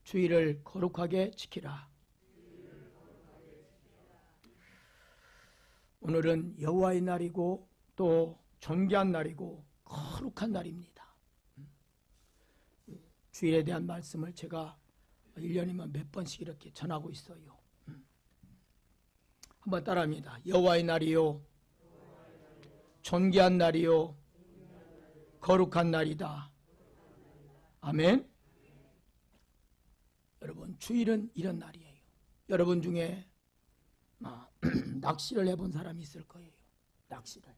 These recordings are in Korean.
주의를 거룩하게 지키라. 오늘은 여호와의 날이고 또 존귀한 날이고 거룩한 날입니다. 주일에 대한 말씀을 제가 1년이면 몇 번씩 이렇게 전하고 있어요. 한번 따라합니다. 여호와의 날이요, 존귀한 날이요, 거룩한 날이다. 아멘. 여러분, 주일은 이런 날이에요. 여러분 중에 낚시를 해본 사람이 있을 거예요. 낚시를.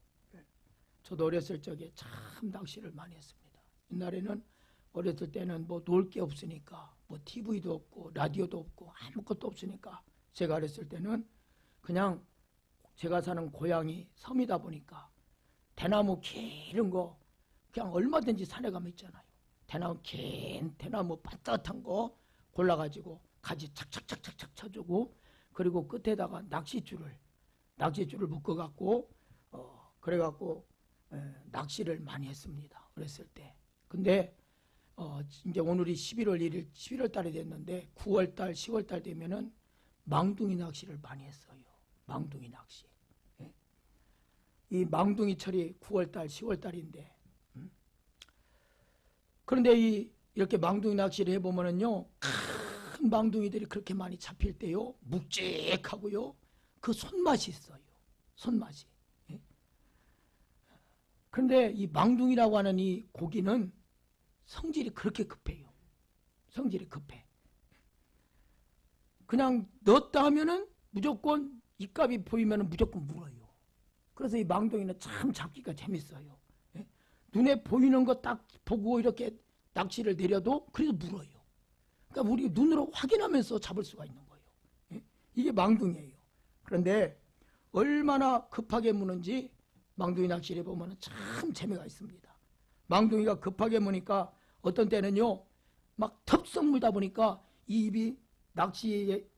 저도 어렸을 적에 참 낚시를 많이 했습니다. 옛날에는 어렸을 때는 뭐 놀 게 없으니까 뭐 TV도 없고 라디오도 없고 아무것도 없으니까 제가 어렸을 때는 그냥 제가 사는 고향이 섬이다 보니까 대나무 길은 거 그냥 얼마든지 산에 가면 있잖아요. 대나무 긴 대나무 반듯한 거 골라가지고 가지 착착착착착 쳐주고 그리고 끝에다가 낚싯줄을 묶어갖고 그래갖고 낚시를 많이 했습니다. 어렸을 때. 근데 이제 오늘이 11월 1일 11월 달이 됐는데 9월 달 10월 달 되면은 망둥이 낚시를 많이 했어요. 망둥이 낚시. 이 망둥이 철이 9월 달 10월 달인데 그런데 이렇게 망둥이 낚시를 해보면은요 큰 망둥이들이 그렇게 많이 잡힐 때요 묵직하고요 그 손맛이 있어요. 손맛이. 그런데 이 망둥이라고 하는 이 고기는 성질이 그렇게 급해요. 성질이 급해. 그냥 넣었다 하면은 무조건 입값이 보이면은 무조건 물어요. 그래서 이 망둥이는 참 잡기가 재밌어요. 눈에 보이는 거 딱 보고 이렇게 낚시를 내려도 그래도 물어요. 그러니까 우리 눈으로 확인하면서 잡을 수가 있는 거예요. 이게 망둥이에요. 그런데 얼마나 급하게 무는지 망둥이 낚시를 해보면 참 재미가 있습니다. 망둥이가 급하게 무니까 어떤 때는요 막 텁썩 물다 보니까 이 입이 낚시에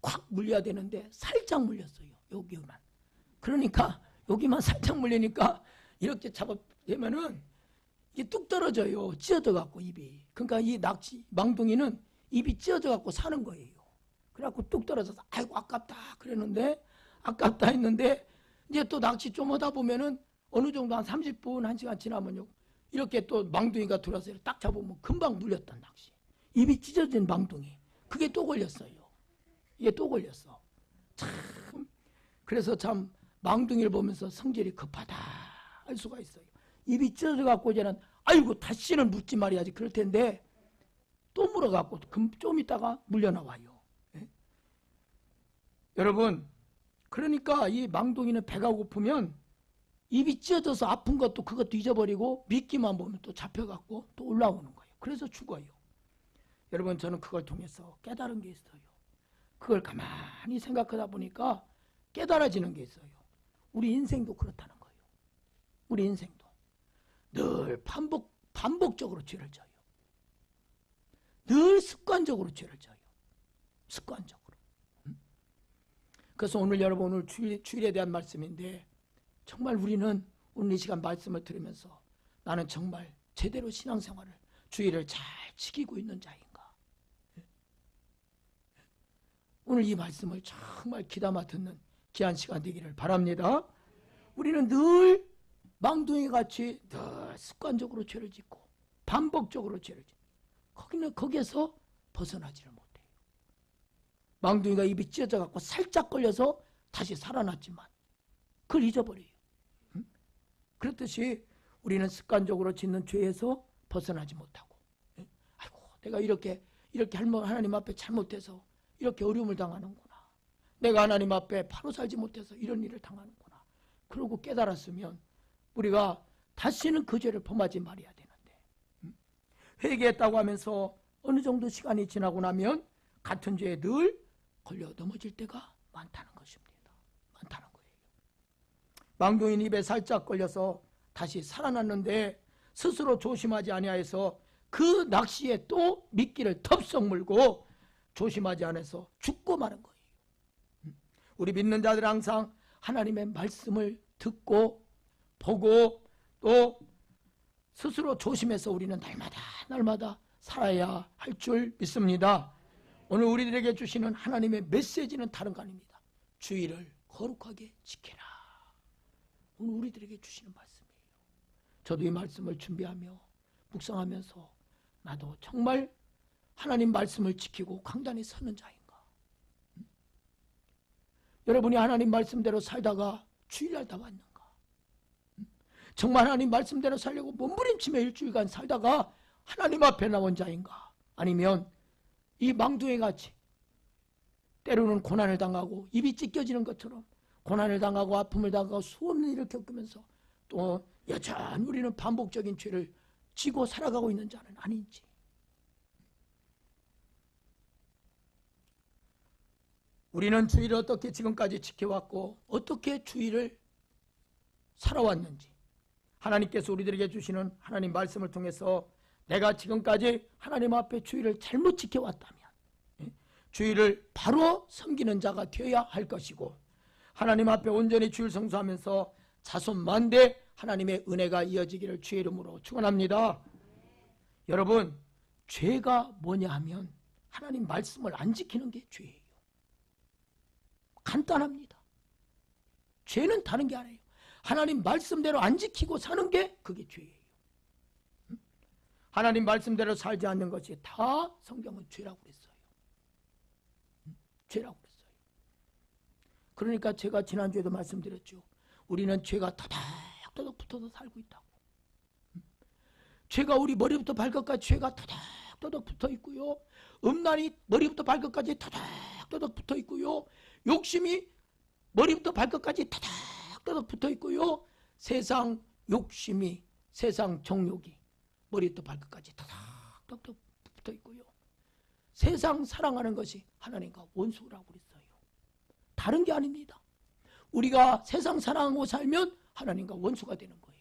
콱 물려야 되는데 살짝 물렸어요. 여기만. 그러니까 여기만 살짝 물리니까 이렇게 잡아대면은 이게 뚝 떨어져요. 찢어져 갖고 입이. 그러니까 이 망둥이는 입이 찢어져 갖고 사는 거예요. 그래갖고 뚝 떨어져서 아이고 아깝다 그랬는데 아깝다 했는데 이제 또 낚시 좀 하다 보면은 어느 정도 한 30분 1시간 지나면요 이렇게 또 망둥이가 들어와서 딱 잡으면 금방 물렸단 낚시. 입이 찢어진 망둥이. 그게 또 걸렸어요. 이게 또 걸렸어. 참 그래서 참 망둥이를 보면서 성질이 급하다 할 수가 있어요. 입이 찢어져갖고 이제는 아이고 다시는 묻지 말아야지 그럴 텐데 또 물어갖고 좀 있다가 물려나와요. 여러분 그러니까 이 망둥이는 배가 고프면 입이 찢어져서 아픈 것도 그것도 잊어버리고 미끼만 보면 또 잡혀갖고 또 올라오는 거예요. 그래서 죽어요. 여러분 저는 그걸 통해서 깨달은 게 있어요. 그걸 가만히 생각하다 보니까 깨달아지는 게 있어요. 우리 인생도 그렇다는 거예요. 우리 인생도 늘 반복적으로 죄를 져요. 늘 습관적으로 죄를 져요. 습관적으로. 그래서 오늘 여러분 오늘 주일에 대한 말씀인데 정말 우리는 오늘 이 시간 말씀을 들으면서 나는 정말 제대로 신앙생활을 주일을 잘 지키고 있는 자인가. 오늘 이 말씀을 정말 귀담아 듣는 귀한 시간 되기를 바랍니다. 우리는 늘 망둥이같이 늘 습관적으로 죄를 짓고 반복적으로 죄를 짓고 거기에서 벗어나지를 못해요. 망둥이가 입이 찢어져 갖고 살짝 걸려서 다시 살아났지만 그걸 잊어버려요. 그렇듯이 우리는 습관적으로 짓는 죄에서 벗어나지 못하고 아이고 내가 이렇게 하나님 앞에 잘못해서 이렇게 어려움을 당하는구나. 내가 하나님 앞에 바로 살지 못해서 이런 일을 당하는구나. 그러고 깨달았으면 우리가 다시는 그 죄를 범하지 말아야 되는데 회개했다고 하면서 어느 정도 시간이 지나고 나면 같은 죄에 늘 걸려 넘어질 때가 많다는 것입니다. 많다는 거예요. 망둥이 입에 살짝 걸려서 다시 살아났는데 스스로 조심하지 아니하여서 그 낚시에 또 미끼를 텁썩 물고 조심하지 않아서 죽고 마는 거예요. 우리 믿는 자들 항상 하나님의 말씀을 듣고 보고 또 스스로 조심해서 우리는 날마다 살아야 할 줄 믿습니다. 오늘 우리들에게 주시는 하나님의 메시지는 다른 거 아닙니다. 주의를 거룩하게 지켜라. 오늘 우리들에게 주시는 말씀이에요. 저도 이 말씀을 준비하며 묵상하면서 나도 정말 하나님 말씀을 지키고 강단에 서는 자인가? 여러분이 하나님 말씀대로 살다가 주일날 다 왔는가? 정말 하나님 말씀대로 살려고 몸부림치며 일주일간 살다가 하나님 앞에 나온 자인가? 아니면 이 망둥이 같이 때로는 고난을 당하고 입이 찢겨지는 것처럼 고난을 당하고 아픔을 당하고 수없는 일을 겪으면서 또 여전히 우리는 반복적인 죄를 지고 살아가고 있는 자는 아닌지. 우리는 주의를 어떻게 지금까지 지켜왔고 어떻게 주의를 살아왔는지 하나님께서 우리들에게 주시는 하나님 말씀을 통해서 내가 지금까지 하나님 앞에 주의를 잘못 지켜왔다면 주의를 바로 섬기는 자가 되어야 할 것이고 하나님 앞에 온전히 주의를 성수하면서 자손만대 하나님의 은혜가 이어지기를 주의 이름으로 축원합니다. 여러분, 죄가 뭐냐 하면 하나님 말씀을 안 지키는 게 죄예요. 간단합니다. 죄는 다른 게 아니에요. 하나님 말씀대로 안 지키고 사는 게 그게 죄예요. 하나님 말씀대로 살지 않는 것이 다 성경은 죄라고 그랬어요. 죄라고 그랬어요. 그러니까 제가 지난주에도 말씀드렸죠. 우리는 죄가 터덕터덕 붙어서 살고 있다고. 죄가 우리 머리부터 발끝까지 죄가 터덕터덕 붙어 있고요. 음란이 머리부터 발끝까지 터덕터덕 붙어 있고요. 욕심이 머리부터 발끝까지 터덕터덕 붙어 있고요. 세상 욕심이, 세상 정욕이 머리부터 발끝까지 터덕터덕 붙어 있고요. 세상 사랑하는 것이 하나님과 원수라고 그랬어요. 다른 게 아닙니다. 우리가 세상 사랑하고 살면 하나님과 원수가 되는 거예요.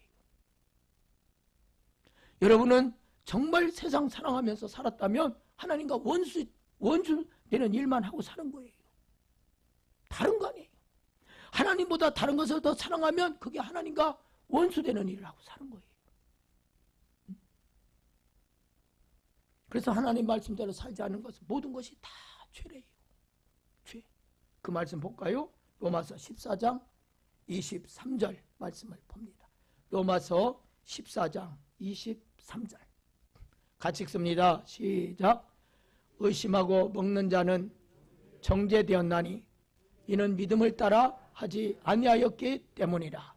여러분은 정말 세상 사랑하면서 살았다면 하나님과 원수 되는 일만 하고 사는 거예요. 다른 거 아니에요. 하나님보다 다른 것을 더 사랑하면 그게 하나님과 원수 되는 일을 하고 사는 거예요. 그래서 하나님 말씀대로 살지 않는 것은 모든 것이 다 죄래요. 죄. 그 말씀 볼까요? 로마서 14장 23절 말씀을 봅니다. 로마서 14장 23절 같이 읽습니다. 시작. 의심하고 먹는 자는 정죄되었나니 이는 믿음을 따라 하지 아니하였기 때문이라.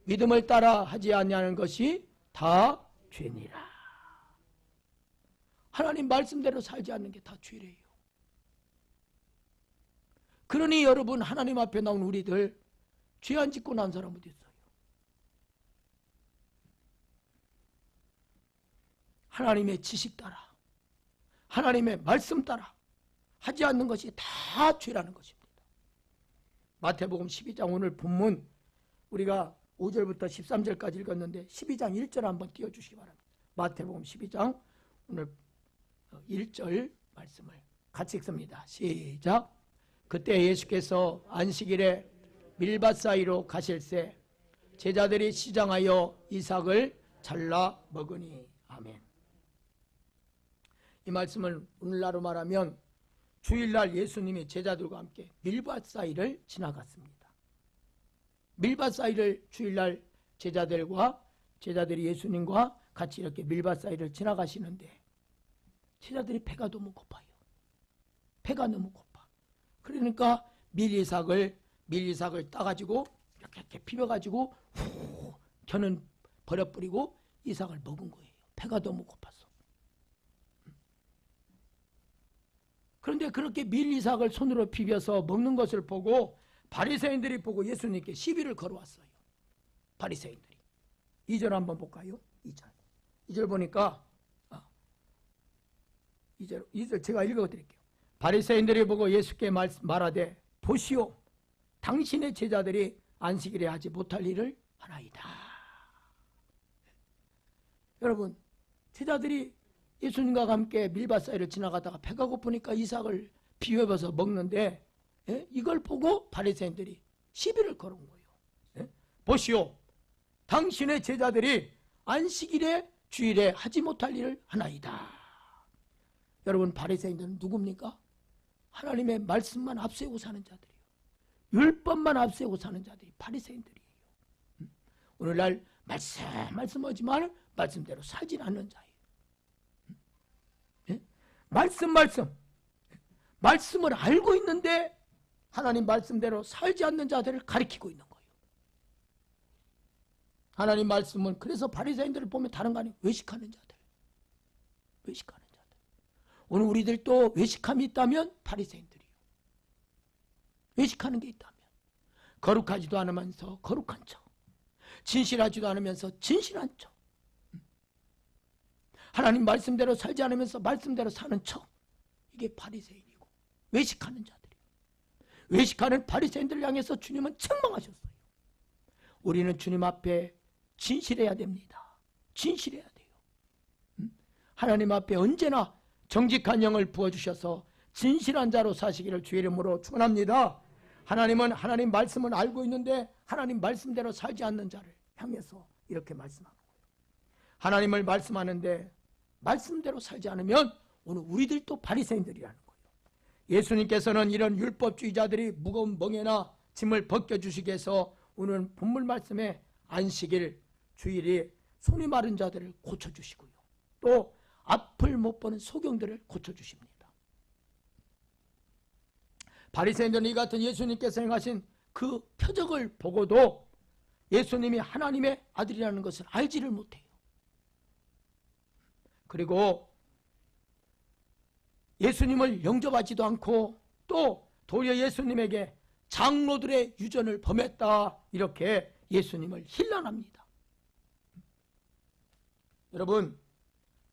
믿음을 따라 하지 아니하는 것이 다 죄니라. 하나님 말씀대로 살지 않는 게 다 죄래요. 그러니 여러분, 하나님 앞에 나온 우리들 죄 안 짓고 난 사람 어디 있어요? 하나님의 지식 따라, 하나님의 말씀 따라 하지 않는 것이 다 죄라는 것입니다. 마태복음 12장 오늘 본문 우리가 5절부터 13절까지 읽었는데 12장 1절 한번 띄워주시기 바랍니다. 마태복음 12장 오늘 1절 말씀을 같이 읽습니다. 시작. 그때 예수께서 안식일에 밀밭 사이로 가실새 제자들이 시장하여 이삭을 잘라 먹으니. 아멘. 이 말씀을 오늘날로 말하면 주일날 예수님이 제자들과 함께 밀밭 사이를 지나갔습니다. 밀밭 사이를 주일날 제자들이 예수님과 같이 이렇게 밀밭 사이를 지나가시는데 제자들이 배가 너무 고파요. 배가 너무 고파. 그러니까 밀이삭을 따가지고 이렇게 비벼가지고 후 겨는 버려버리고 이삭을 먹은 거예요. 배가 너무 고파서. 그런데 그렇게 밀이삭을 손으로 비벼서 먹는 것을 보고 바리새인들이 보고 예수님께 시비를 걸어왔어요. 바리새인들이. 2절 한번 볼까요? 2절 보니까 2절 제가 읽어드릴게요. 바리새인들이 보고 예수께 말하되 보시오, 당신의 제자들이 안식일에 하지 못할 일을 하나이다. 여러분, 제자들이 예수님과 함께 밀밭 사이를 지나가다가 배가 고프니까 이삭을 비벼서 먹는데 이걸 보고 바리새인들이 시비를 걸은 거예요. 보시오, 당신의 제자들이 안식일에 주일에 하지 못할 일을 하나이다. 여러분, 바리새인들은 누굽니까? 하나님의 말씀만 앞세우고 사는 자들이에요. 율법만 앞세우고 사는 자들이 바리새인들이에요. 오늘날 말씀하지만 말씀대로 살지 않는 자예요. 예? 말씀을 알고 있는데 하나님 말씀대로 살지 않는 자들을 가리키고 있는 거예요. 하나님 말씀은, 그래서 바리새인들을 보면 다른 거 아니에요. 외식하는 자들. 오늘 우리들도 외식함이 있다면 바리새인들이에요. 외식하는 게 있다면 거룩하지도 않으면서 거룩한 척, 진실하지도 않으면서 진실한 척, 하나님 말씀대로 살지 않으면서 말씀대로 사는 척, 이게 바리새인이고 외식하는 자들이에요. 외식하는 바리새인들을 향해서 주님은 책망하셨어요. 우리는 주님 앞에 진실해야 됩니다. 진실해야 돼요. 하나님 앞에 언제나 정직한 영을 부어주셔서 진실한 자로 사시기를 주의 이름으로 축원합니다. 하나님은 하나님 말씀을 알고 있는데 하나님 말씀대로 살지 않는 자를 향해서 이렇게 말씀하는 거예요. 하나님을 말씀하는데 말씀대로 살지 않으면 오늘 우리들도 바리새인들이라는 거예요. 예수님께서는 이런 율법주의자들이 무거운 멍에나 짐을 벗겨주시기 위해서 오늘 본문 말씀에 안식일, 주일이 손이 마른 자들을 고쳐주시고요. 또 앞을 못 보는 소경들을 고쳐주십니다. 바리새인들은 이 같은 예수님께서 행하신 그 표적을 보고도 예수님이 하나님의 아들이라는 것을 알지를 못해요. 그리고 예수님을 영접하지도 않고 또 도리어 예수님에게 장로들의 유전을 범했다, 이렇게 예수님을 힐난합니다. 여러분,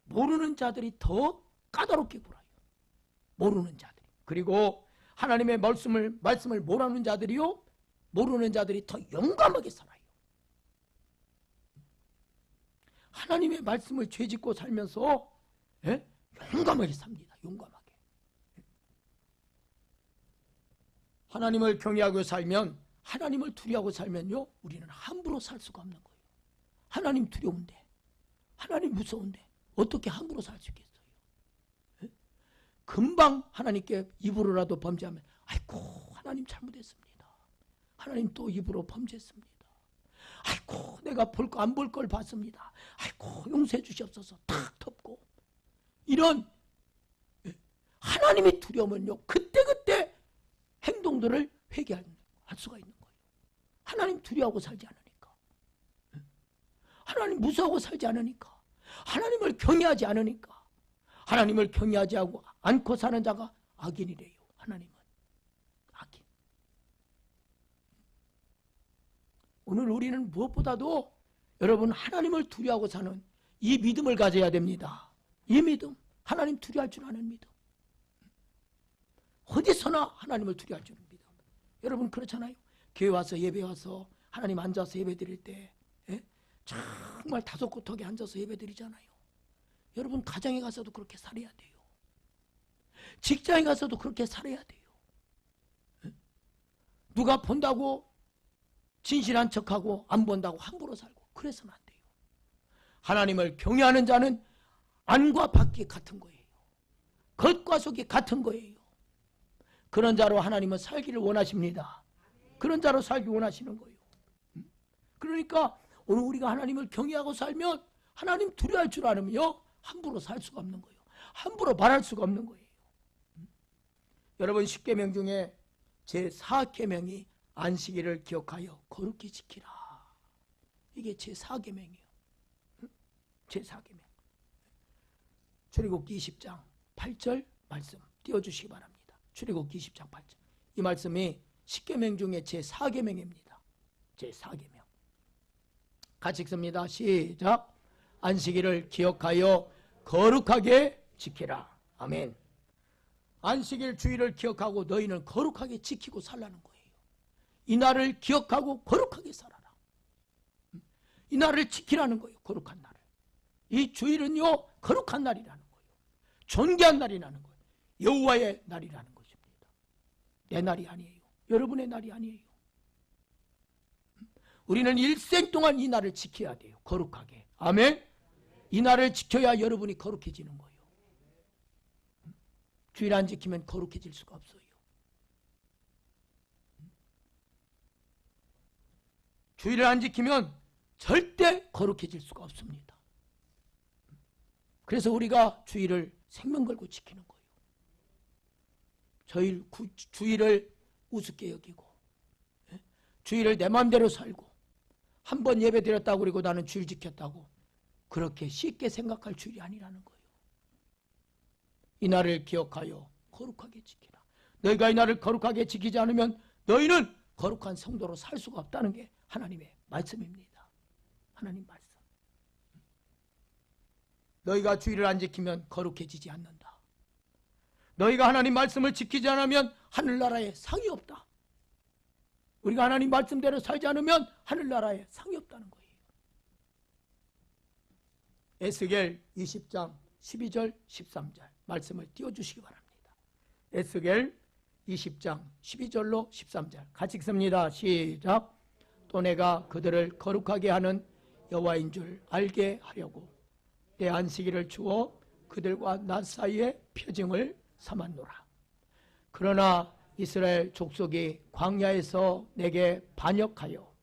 모르는 자들이 더 까다롭게 굴어요. 모르는 자들이. 그리고 하나님의 말씀을 모르는 자들이요, 모르는 자들이 더 용감하게 살아요. 하나님의 말씀을 죄짓고 살면서 용감하게 삽니다. 용감하게. 하나님을 경외하고 살면, 하나님을 두려워하고 살면요, 우리는 함부로 살 수가 없는 거예요. 하나님 두려운데, 하나님 무서운데 어떻게 함부로 살 수 있겠어요? 금방 하나님께 입으로라도 범죄하면, 아이고 하나님 잘못했습니다. 하나님 또 입으로 범죄했습니다. 아이고 내가 볼 거 안 볼 걸 봤습니다. 아이고 용서해 주시옵소서. 탁 덮고, 이런 하나님이 두려우면요, 그때그때 행동들을 회개할 수가 있는 거예요. 하나님 두려워하고 살지 않으니까, 하나님 무서워하고 살지 않으니까, 하나님을 경외하지 않으니까. 하나님을 경외하지 않고 사는 자가 악인이래요. 하나님은 악인. 오늘 우리는 무엇보다도 여러분, 하나님을 두려워하고 사는 이 믿음을 가져야 됩니다. 이 믿음, 하나님 두려워할 줄 아는 믿음. 어디서나 하나님을 두려워할 줄 아는 믿음. 여러분 그렇잖아요. 교회 와서 예배 와서 하나님 앉아서 예배 드릴 때 정말 다소곳하게 앉아서 예배 드리잖아요. 여러분 가정에 가서도 그렇게 살아야 돼요. 직장에 가서도 그렇게 살아야 돼요. 누가 본다고 진실한 척하고 안 본다고 함부로 살고 그래서는 안 돼요. 하나님을 경외하는 자는 안과 밖이 같은 거예요. 겉과 속이 같은 거예요. 그런 자로 하나님은 살기를 원하십니다. 그런 자로 살기 원하시는 거예요. 그러니까 오늘 우리가 하나님을 경외하고 살면 하나님 두려워할 줄 알으면요, 함부로 살 수가 없는 거예요. 함부로 말할 수가 없는 거예요. 여러분, 10계명 중에 제4계명이 안식일을 기억하여 거룩히 지키라. 이게 제4계명이에요. 제4계명. 출애굽기 20장 8절 말씀 띄워주시기 바랍니다. 출애굽기 20장 8절. 이 말씀이 10계명 중에 제4계명입니다. 제4계명. 같이 읽습니다. 시작. 안식일을 기억하여 거룩하게 지키라. 아멘. 안식일 주일을 기억하고 너희는 거룩하게 지키고 살라는 거예요. 이 날을 기억하고 거룩하게 살아라. 이 날을 지키라는 거예요. 거룩한 날을. 이 주일은요, 거룩한 날이라는 거예요. 존귀한 날이라는 거예요. 여호와의 날이라는 것입니다. 내 날이 아니에요. 여러분의 날이 아니에요. 우리는 일생 동안 이 날을 지켜야 돼요. 거룩하게. 아멘. 이 날을 지켜야 여러분이 거룩해지는 거예요. 주일 안 지키면 거룩해질 수가 없어요. 주일을 안 지키면 절대 거룩해질 수가 없습니다. 그래서 우리가 주일을 생명 걸고 지키는 거예요. 주일을 우습게 여기고, 주일을 내 마음대로 살고, 한 번 예배 드렸다고 그리고 나는 주일 지켰다고 그렇게 쉽게 생각할 주일이 아니라는 거예요. 이 날을 기억하여 거룩하게 지키라. 너희가 이 날을 거룩하게 지키지 않으면 너희는 거룩한 성도로 살 수가 없다는 게 하나님의 말씀입니다. 하나님 말씀. 너희가 주일을 안 지키면 거룩해지지 않는다. 너희가 하나님 말씀을 지키지 않으면 하늘나라에 상이 없다. 우리가 하나님 말씀대로 살지 않으면 하늘나라에 상이 없다는 거예요. 에스겔 20장 12절 13절 말씀을 띄워주시기 바랍니다. 에스겔 20장 12절로 13절 같이 읽습니다. 시작. 또 내가 그들을 거룩하게 하는 여호와인 줄 알게 하려고 내 안식일을 주어 그들과 나 사이에 표징을 삼았노라. 그러나 이스라엘 족속이 광야에서 내게 반역하여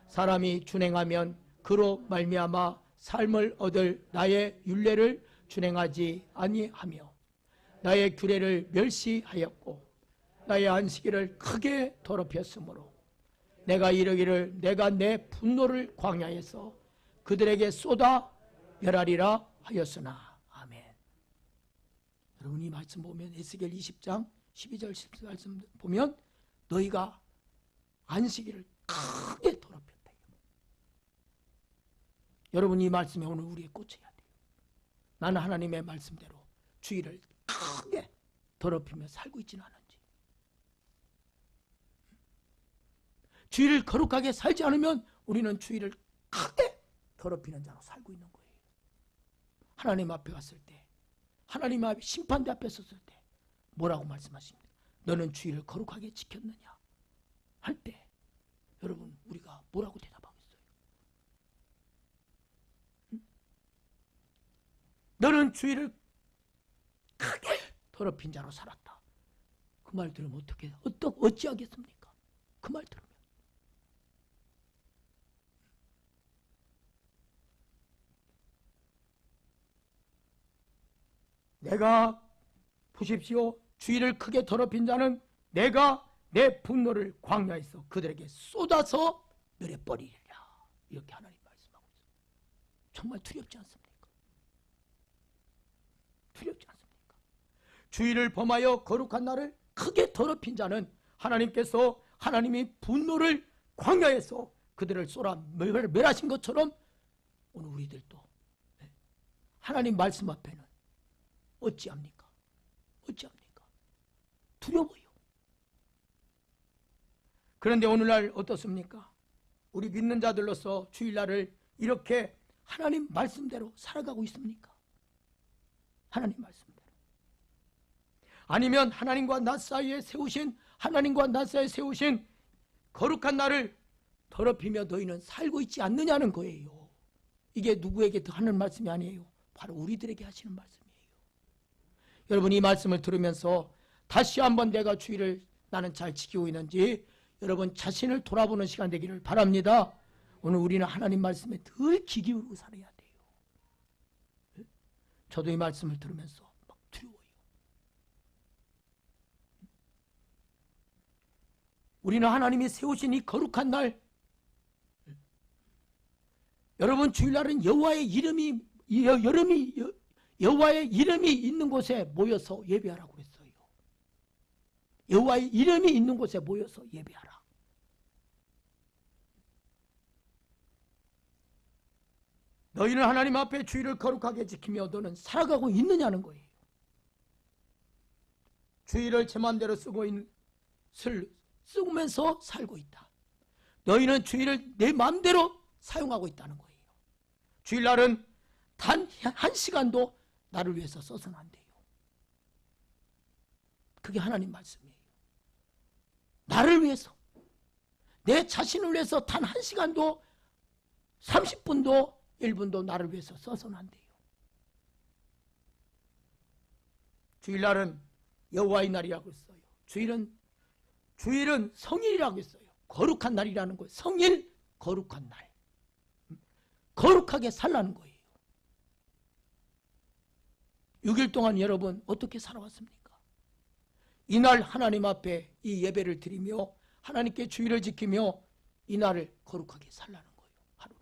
사람이 준행하면 그로 말미암아 삶을 얻을 나의 율례를 준행하지 아니하며 나의 규례를 멸시하였고 나의 안식일을 크게 더럽혔으므로 내가 이르기를 내가 내 분노를 광야에서 그들에게 쏟아 멸하리라 하였으나. 아멘. 여러분 이 말씀 보면 에스겔 20장 12절 13절 말씀 보면 너희가 안식일을 크게 더럽혔다. 여러분 이 말씀이 오늘 우리의 꽂혀야 돼요. 나는 하나님의 말씀대로 주일을 크게 더럽히며 살고 있지는 않은지. 주일을 거룩하게 살지 않으면 우리는 주일을 크게 더럽히는 자로 살고 있는 거예요. 하나님 앞에 갔을 때, 하나님 앞에 심판대 앞에 섰을 때 뭐라고 말씀하십니까? 너는 주일을 거룩하게 지켰느냐? 할 때 여러분 우리가 뭐라고 대답하겠어요? 너는 주일을 크게 더럽힌 자로 살았다. 그 말 들으면 어찌하겠습니까? 그 말 들으면. 내가 보십시오. 주일을 크게 더럽힌 자는 내가 내 분노를 광야에서 그들에게 쏟아서 멸해버리리라. 이렇게 하나님 말씀하고 있습니다. 정말 두렵지 않습니까? 두렵지 않습니까? 주일을 범하여 거룩한 날을 크게 더럽힌 자는 하나님께서 하나님이 분노를 광야에서 그들을 쏟아 멸하신 것처럼 오늘 우리들도 하나님 말씀 앞에는 어찌합니까? 어찌합니까? 두려워요. 그런데 오늘날 어떻습니까? 우리 믿는 자들로서 주일날을 이렇게 하나님 말씀대로 살아가고 있습니까? 하나님 말씀대로. 아니면 하나님과 나 사이에 세우신 거룩한 날을 더럽히며 너희는 살고 있지 않느냐는 거예요. 이게 누구에게 하는 말씀이 아니에요. 바로 우리들에게 하시는 말씀이에요. 여러분 이 말씀을 들으면서 다시 한번 내가 주일을 나는 잘 지키고 있는지 여러분 자신을 돌아보는 시간 되기를 바랍니다. 오늘 우리는 하나님 말씀에 늘 귀 기울이고 살아야 돼요. 저도 이 말씀을 들으면서 막 두려워요. 우리는 하나님이 세우신 이 거룩한 날, 여러분 주일날은 여호와의 이름이 있는 곳에 모여서 예배하라고 그랬어요. 여호와의 이름이 있는 곳에 모여서 예배하라. 너희는 하나님 앞에 주일을 거룩하게 지키며 너는 살아가고 있느냐는 거예요. 주일을 제 마음대로 쓰면서 살고 있다. 너희는 주일을 내 마음대로 사용하고 있다는 거예요. 주일날은 단 한 시간도 나를 위해서 써서는 안 돼요. 그게 하나님 말씀이에요. 나를 위해서, 내 자신을 위해서 단 한 시간도 30분도 1분도 나를 위해서 써서는 안 돼요. 주일날은 여호와의 날이라고 했어요. 주일은 성일이라고 했어요. 거룩한 날이라는 거예요. 성일, 거룩한 날. 거룩하게 살라는 거예요. 6일 동안 여러분 어떻게 살아왔습니까? 이날 하나님 앞에 이 예배를 드리며 하나님께 주일을 지키며 이 날을 거룩하게 살라는 거예요. 하루를.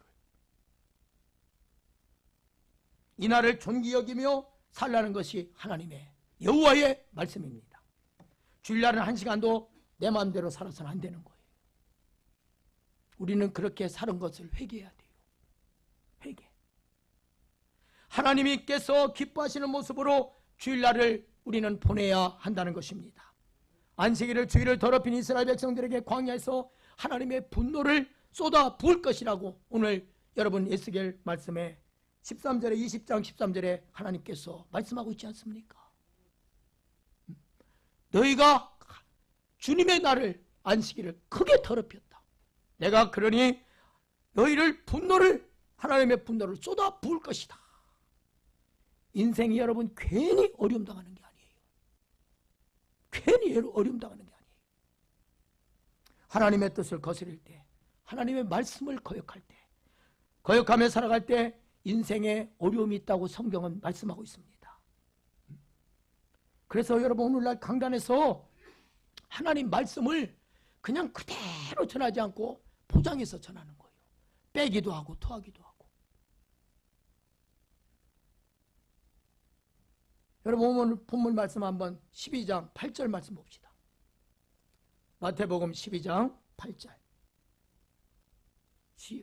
이 날을 존귀 여기며 살라는 것이 하나님의 여호와의 말씀입니다. 주일날은 한 시간도 내 마음대로 살아서는 안 되는 거예요. 우리는 그렇게 사는 것을 회개해야 돼요. 회개. 하나님께서 기뻐하시는 모습으로 주일날을 우리는 보내야 한다는 것입니다. 안식일을 주일을 더럽힌 이스라엘 백성들에게 광야에서 하나님의 분노를 쏟아 부을 것이라고 오늘 여러분 에스겔 말씀에 13절에 20장 13절에 하나님께서 말씀하고 있지 않습니까? 너희가 주님의 날을 안식일을 크게 더럽혔다. 내가 그러니 너희를 하나님의 분노를 쏟아 부을 것이다. 인생이 여러분 괜히 어려움 당하는 게 아니에요. 괜히 어려움 당하는 게 아니에요. 하나님의 뜻을 거스릴 때, 하나님의 말씀을 거역할 때, 거역하며 살아갈 때 인생에 어려움이 있다고 성경은 말씀하고 있습니다. 그래서 여러분 오늘날 강단에서 하나님 말씀을 그냥 그대로 전하지 않고 포장해서 전하는 거예요. 빼기도 하고 토하기도 하고. 여러분 오늘 본문 말씀 한번 12장 8절 말씀 봅시다. 마태복음 12장 8절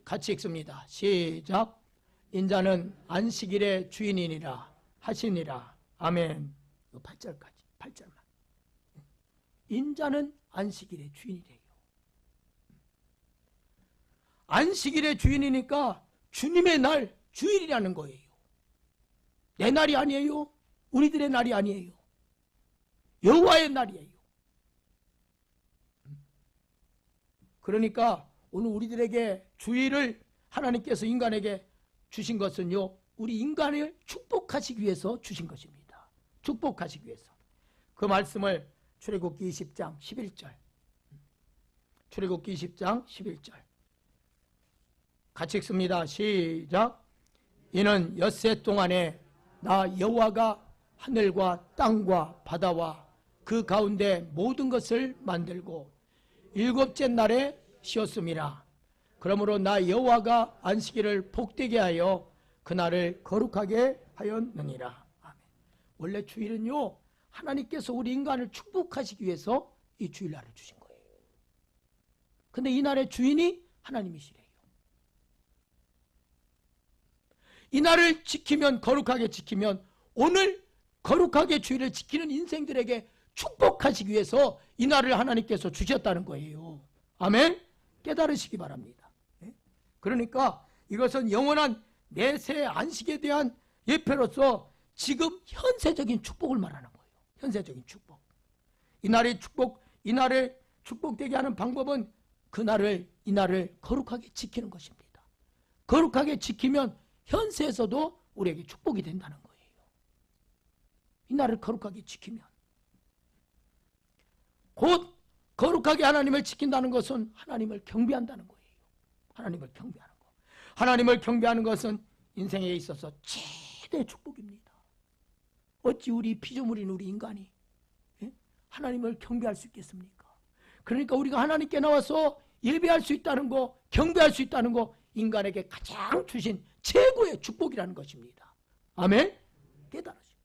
같이 읽습니다. 시작. 인자는 안식일의 주인이니라 하시니라. 아멘. 8절만. 인자는 안식일의 주인이래요. 안식일의 주인이니까 주님의 날, 주일이라는 거예요. 내 날이 아니에요. 우리들의 날이 아니에요. 여호와의 날이에요. 그러니까 오늘 우리들에게 주일을 하나님께서 인간에게 주신 것은요, 우리 인간을 축복하시기 위해서 주신 것입니다. 축복하시기 위해서. 그 말씀을 출애굽기 20장 11절 출애굽기 20장 11절 같이 읽습니다. 시작. 이는 엿새 동안에 나 여호와가 하늘과 땅과 바다와 그 가운데 모든 것을 만들고 일곱째 날에 쉬었음이라. 그러므로 나 여호와가 안식일을 복되게 하여 그날을 거룩하게 하였느니라. 아멘. 원래 주일은요, 하나님께서 우리 인간을 축복하시기 위해서 이 주일날을 주신 거예요. 근데 이 날의 주인이 하나님이시래요. 이 날을 지키면, 거룩하게 지키면 오늘 거룩하게 주일을 지키는 인생들에게 축복하시기 위해서 이 날을 하나님께서 주셨다는 거예요. 아멘. 깨달으시기 바랍니다. 그러니까 이것은 영원한 내세 안식에 대한 예표로서 지금 현세적인 축복을 말하는 거예요. 현세적인 축복. 이 날의 축복되게 하는 방법은 이 날을 거룩하게 지키는 것입니다. 거룩하게 지키면 현세에서도 우리에게 축복이 된다는 거예요. 이 날을 거룩하게 지키면. 곧 거룩하게 하나님을 지킨다는 것은 하나님을 경배한다는 거예요. 하나님을 경배하는 거. 하나님을 경배하는 것은 인생에 있어서 최대의 축복입니다. 어찌 우리 피조물인 우리 인간이 하나님을 경배할 수 있겠습니까? 그러니까 우리가 하나님께 나와서 예배할 수 있다는 거, 경배할 수 있다는 거, 인간에게 가장 주신 최고의 축복이라는 것입니다. 아멘? 깨달으시오.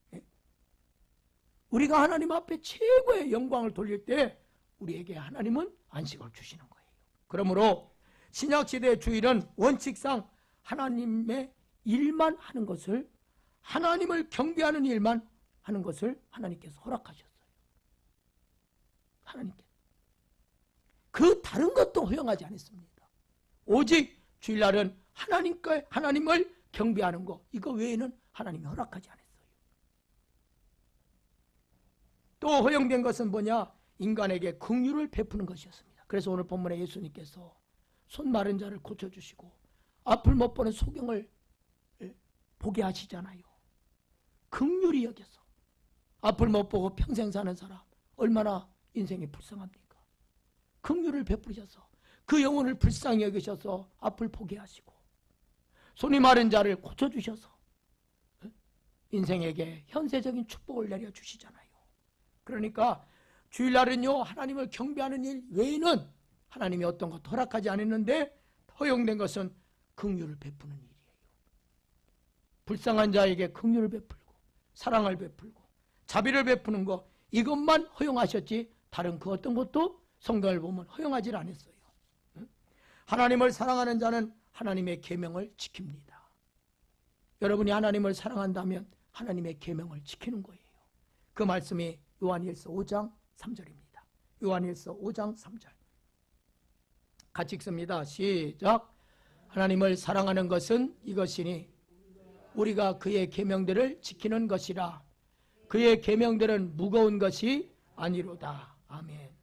우리가 하나님 앞에 최고의 영광을 돌릴 때 우리에게 하나님은 안식을 주시는 거예요. 그러므로 신약시대의 주일은 원칙상 하나님의 일만 하는 것을, 하나님을 경배하는 일만 하는 것을 하나님께서 허락하셨어요. 하나님께. 그 다른 것도 허용하지 않았습니다. 오직 주일날은 하나님을 경배하는 것, 이거 외에는 하나님이 허락하지 않았어요. 또 허용된 것은 뭐냐? 인간에게 긍휼을 베푸는 것이었습니다. 그래서 오늘 본문에 예수님께서 손 마른 자를 고쳐주시고 앞을 못 보는 소경을 보게 하시잖아요. 긍휼히 여겨서 앞을 못 보고 평생 사는 사람 얼마나 인생이 불쌍합니까? 긍휼을 베푸셔서 그 영혼을 불쌍히 여기셔서 앞을 보게 하시고 손이 마른 자를 고쳐주셔서 인생에게 현세적인 축복을 내려주시잖아요. 그러니까 주일날은요, 하나님을 경배하는 일 외에는 하나님이 어떤 것 허락하지 않았는데 허용된 것은 긍휼을 베푸는 일이에요. 불쌍한 자에게 긍휼을 베풀고 사랑을 베풀고 자비를 베푸는 것, 이것만 허용하셨지 다른 그 어떤 것도 성경을 보면 허용하지 않았어요. 하나님을 사랑하는 자는 하나님의 계명을 지킵니다. 여러분이 하나님을 사랑한다면 하나님의 계명을 지키는 거예요. 그 말씀이 요한일서 5장 3절입니다. 요한일서 5장 3절 같이 읽습니다. 시작. 하나님을 사랑하는 것은 이것이니 우리가 그의 계명들을 지키는 것이라. 그의 계명들은 무거운 것이 아니로다. 아멘.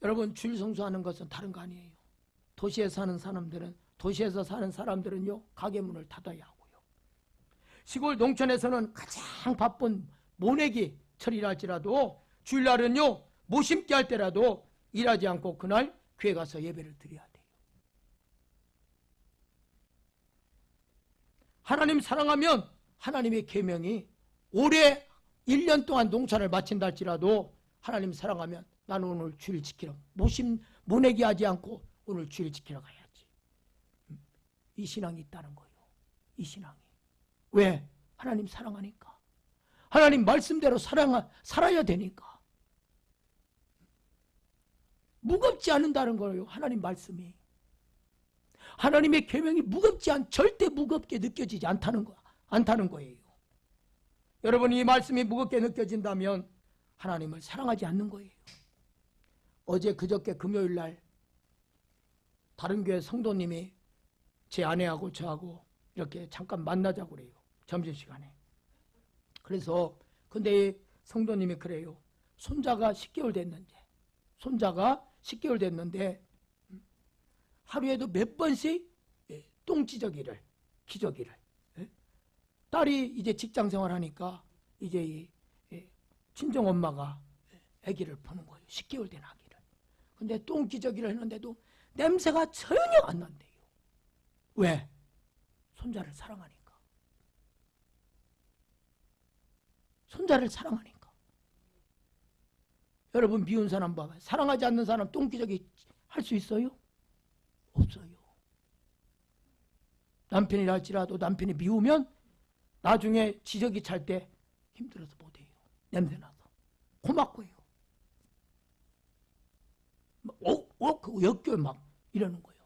여러분, 주일 성수하는 것은 다른 거 아니에요. 도시에서 사는 사람들은요, 가게 문을 닫아야 하고요. 시골 농촌에서는 가장 바쁜 모내기 철이라 할지라도 주일날은요, 못 심게 할 때라도 일하지 않고 그날 교회 가서 예배를 드려야 돼요. 하나님 사랑하면 하나님의 계명이 올해 1년 동안 농사를 마친다 할지라도 하나님 사랑하면 나는 오늘 주일 지키러 모내기 하지 않고 오늘 주일 지키러 가야지. 이 신앙이 있다는 거예요. 이 신앙이. 왜? 하나님 사랑하니까. 하나님 말씀대로 살아야 되니까. 무겁지 않는다는 거예요. 하나님 말씀이. 하나님의 계명이 절대 무겁게 느껴지지 않다는 거예요. 여러분, 이 말씀이 무겁게 느껴진다면 하나님을 사랑하지 않는 거예요. 어제 그저께 금요일 날 다른 교회 성도님이 제 아내하고 저하고 이렇게 잠깐 만나자고 그래요. 점심시간에. 그래서 근데 성도님이 그래요. 손자가 10개월 됐는데 하루에도 몇 번씩 똥지저귀를 기저귀를 딸이 이제 직장 생활하니까 이제 친정 엄마가 아기를 보는 거예요. 10개월 된 아기를. 근데 똥기저귀를 했는데도 냄새가 전혀 안 난대요. 왜? 손자를 사랑하니까. 손자를 사랑하니까. 여러분, 미운 사람 봐봐요. 사랑하지 않는 사람 똥기저귀 할 수 있어요? 없어요. 남편이라 할지라도 남편이 미우면 나중에 지저귀 찰 때 힘들어서 못해요. 냄새나서. 고맙고요. 역겨워 막 이러는 거예요.